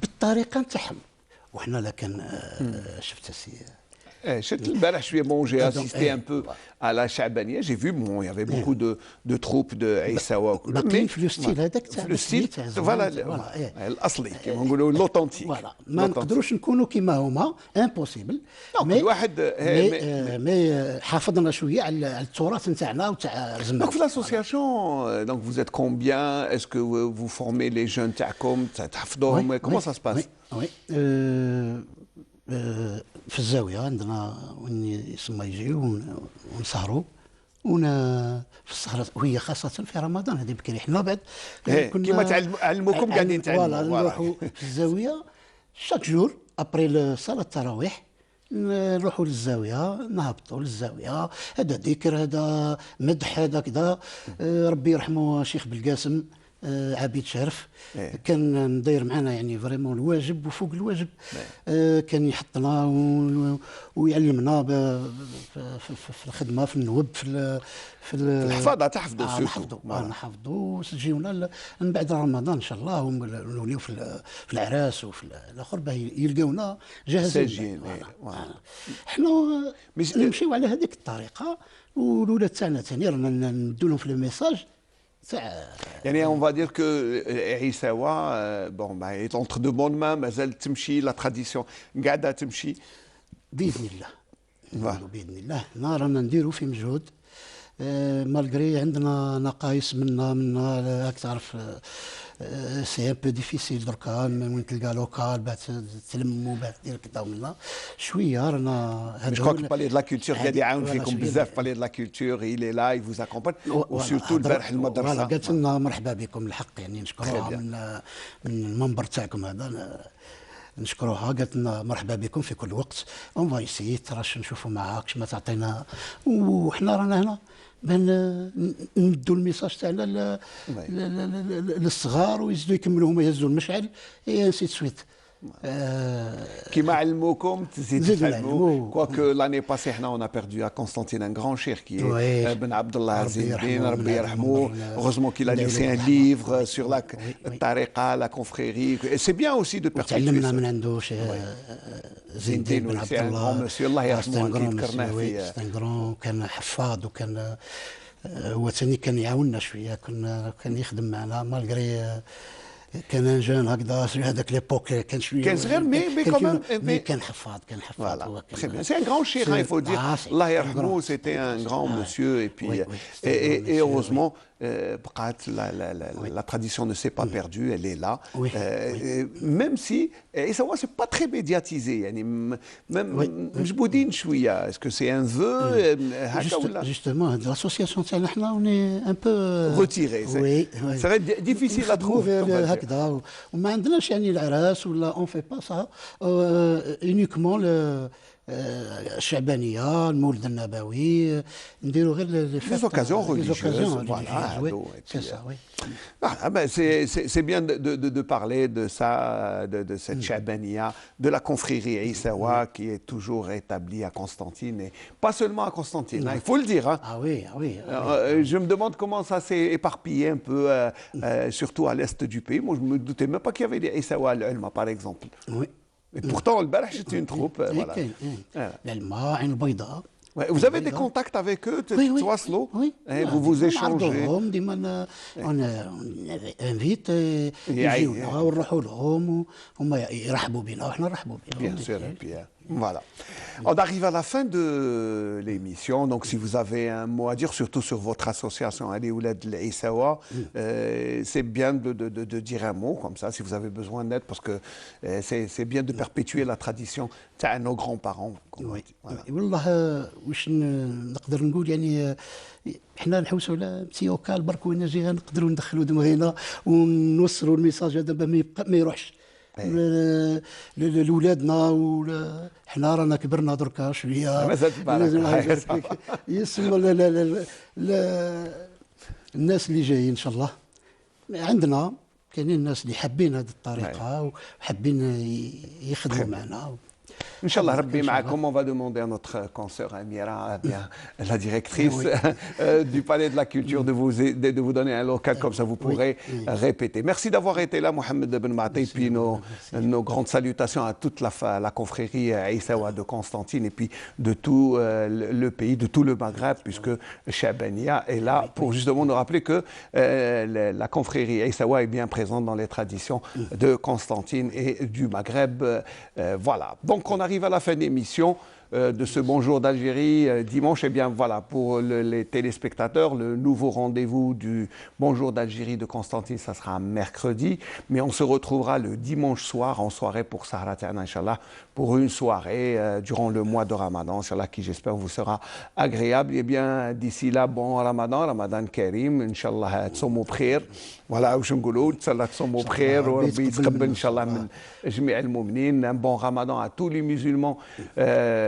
بالطريقه تاعهم. وحنا لا كان شفت السي شفت البارح شويه bon j'ai assisté un peu à la Cha'bania, j'ai vu bon il y avait beaucoup de troupes de Issaoua باقيين في لو ستيل هذاك تاع لو ستيل فوالا الاصلي كيما نقولوا لوطونتيك. ما نقدروش نكونوا كيما هما امبوسيبل. كل واحد مي حافظنا شويه على التراث نتاعنا وتاع الزمان. Donc في l'association, donc vous êtes combien? Est-ce que vous formez les jeunes تاعكم تحفظوهم? Comment ça se passe? Oui. في الزاويه عندنا وين يسمى يجيو ونسهروا في السهره، وهي خاصه في رمضان هذه بكري. حنا بعد كيما علموكم قاعدين تعلموا. نروحوا في الزاويه شاك جور ابري صلاه التراويح، نروحوا للزاويه نهبطوا للزاويه. هذا ذكر، هذا مدح، هذا كذا. ربي يرحمه الشيخ بالقاسم عبيد شرف كان ندير معنا يعني فريمون الواجب وفوق الواجب. كان يحطنا ويعلمنا في الخدمه، في النوب، في الحفاظه. تحفظوا نحفظوا وتجيونا من بعد رمضان ان شاء الله، ونوليو في العراس وفي الاخر باه يلقاونا جاهزين. حنا نمشيو على هذيك الطريقه، والولاد تاعنا ثاني رانا ندوا لهم في الميساج. يعني on va dire que Issaoua est entre de bonnes mains. مازال تمشي لا تراديسيون قاعده تمشي باذن الله. باذن الله رانا نديروا في مجهود. مالغري عندنا نقايص منا راك تعرف سي ان بو ديفيسيل دركا وين تلقى لوكال بعد تلم وبعد دير كذا ومنا شويه. رانا جو كروك بالي دو لا كولتور قاعد يعاون فيكم بزاف. بالي دو لا كولتور يلي لا يفوز اكومبان وسورتو البارح المدرسه. قالت لنا مرحبا بكم الحق، يعني نشكروها من المنبر تاعكم هذا نشكروها. قالت لنا مرحبا بكم في كل وقت. اون فا يسيي تراش نشوفوا معاك ما تعطينا، وحنا رانا هنا بان ندوا الميساج تاعنا للصغار ويزيدوا يكملوا هما يهزوا المشعل اي انسي سويت. كيما علموكم تزيدوا تعلموا. كواكو لاني باسي حنا اون بيردو ا كونستانتين ان غران شيخ كي بن عبد الله عزيز الدين ربي يرحمه. هوزمون كيل ا ليسي ان ليفر سور الطريقه لا كونفريري. سي بيان اوسي دو بيربيتوي. تعلمنا من عنده زين الدين بن عبد الله. الله يرحمه ذكرناه في ستانغرون. كان حفاظ وكان هو ثاني كان يعاوننا شويه. كان يخدم معنا مالغري كان جون هكذا هذاك ليبوك كان شويه كان صغير مي كان حفاظ. C'est un grand cheikh, il faut dire. Allah yarhamou, c'était un grand monsieur. Et puis, et heureusement, la tradition ne s'est pas perdue, elle est là. Même si, et ça c'est pas très médiatisé. Même مجبودين شويه. Est-ce que c'est un vœu? Justement, l'association تاعنا حنا on est un peu retiré. Ça serait difficile à trouver. هكذا وما عندناش يعني العراس ولا اون في با سا اونيكمون الشعبانيه المولد النبوي نديروا غير les occasions religieuses, voilà, c'est ça, oui. Voilà, ben c'est bien de parler de ça, de cette Chabania, de la confrérie Aïssawa qui est toujours établie à Constantine, et pas seulement à Constantine, hein, il faut le dire. Hein. Ah oui, ah oui. Je me demande comment ça s'est éparpillé un peu, surtout à l'est du pays. Moi, je ne me doutais même pas qu'il y avait des Aïssawa à l'Elma, par exemple. Oui. Et pourtant, le Barach, c'est une troupe. Voilà. L'Elma, Ain Bayda. Ouais, vous avez des contacts avec eux, oui, oui. Oui. Vous échangez. On invite يجيونا ونروحوا لهم وهم يرحبوا بنا وحنا نرحبوا بهم. Bien sûr, et puis, voilà. On arrive à la fin de l'émission, donc si vous avez un mot à dire, surtout sur votre association Ali Oulad l'Aïssawa, c'est bien de dire un mot comme ça, si vous avez besoin d'aide, parce que c'est bien de perpétuer la tradition de nos grands-parents. والله واش نقدر نقول يعني حنا نحوسوا على مسيوكال برك وين جينا نقدروا ندخلوا دماغنا ونوصلوا الميساج هذا ما يروحش لولادنا حنا رانا كبرنا دركا شويه لازم يسمى الناس اللي جايين ان شاء الله عندنا كاينين الناس اللي حابين هذه الطريقه وحابين يخدموا معنا. Inch'Allah, Rabbi Ma'akom, on va demander à notre consoeur Amira, la directrice du Palais de la Culture, de vous donner un local, comme ça vous pourrez répéter. Merci d'avoir été là, Mohamed Ben Maté, et puis nos grandes salutations à toute la confrérie Aïssawa de Constantine, et puis de tout le pays, de tout le Maghreb, puisque Chabania est là pour justement nous rappeler que la confrérie Aïssawa est bien présente dans les traditions de Constantine et du Maghreb. Voilà. Donc on arrive à la fin de l'émission de ce Bonjour d'Algérie dimanche. Et bien voilà, pour les téléspectateurs, le nouveau rendez-vous du Bonjour d'Algérie de Constantine, ça sera mercredi. Mais on se retrouvera le dimanche soir, en soirée pour Saharatiana, Inch'Allah, pour une soirée durant le mois de Ramadan, Inch'Allah, qui j'espère vous sera agréable. Et bien d'ici là, bon Ramadan, Ramadan Karim, Inch'Allah, تصوموا بخير. Voilà, واش نقولوا تصلى تصوموا بخير وربي يتقبل إن شاء الله من جميع المؤمنين. Un bon Ramadan à tous les musulmans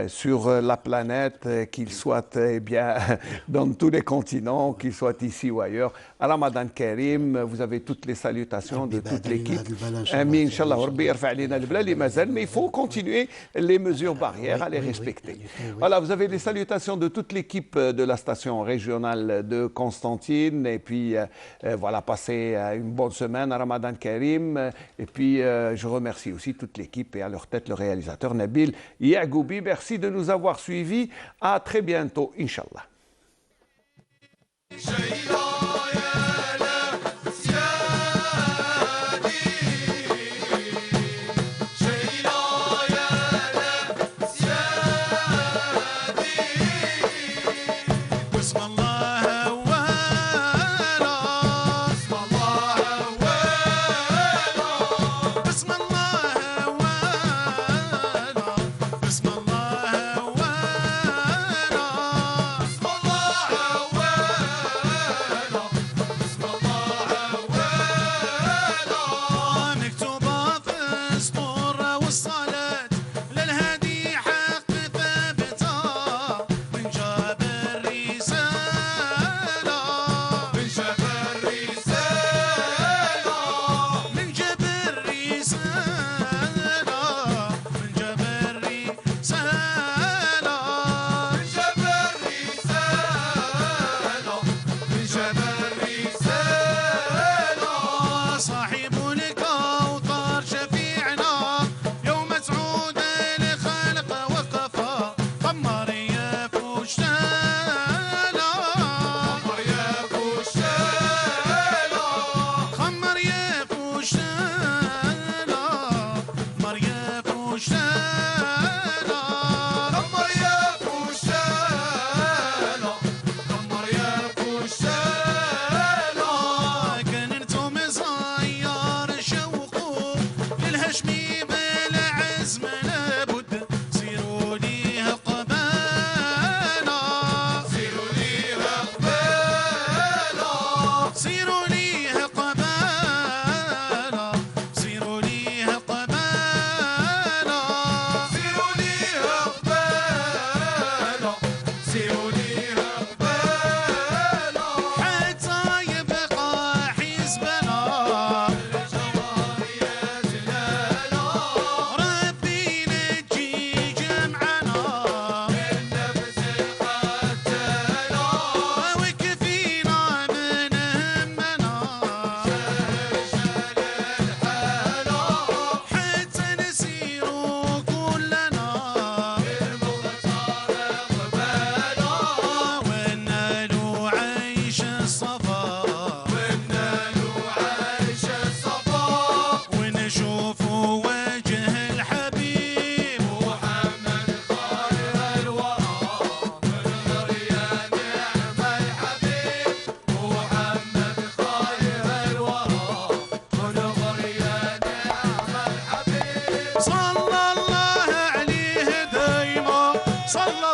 sur la planète, qu'ils soient bien dans tous les continents, qu'ils soient ici ou ailleurs. À Ramadan Karim, vous avez toutes les salutations de toute l'équipe. Amin, Inch'Allah, Rabbi yarfa' alina al-bala li mazal, mais il faut continuer les mesures barrières, à les respecter. Voilà, vous avez les salutations de toute l'équipe de la station régionale de Constantine, et puis voilà, passez une bonne semaine à Ramadan Karim, et puis je remercie aussi toute l'équipe et à leur tête le réalisateur Nabil Yagoubi. Merci de nous avoir suivis. À très bientôt, Inch'Allah. بسم الله صلى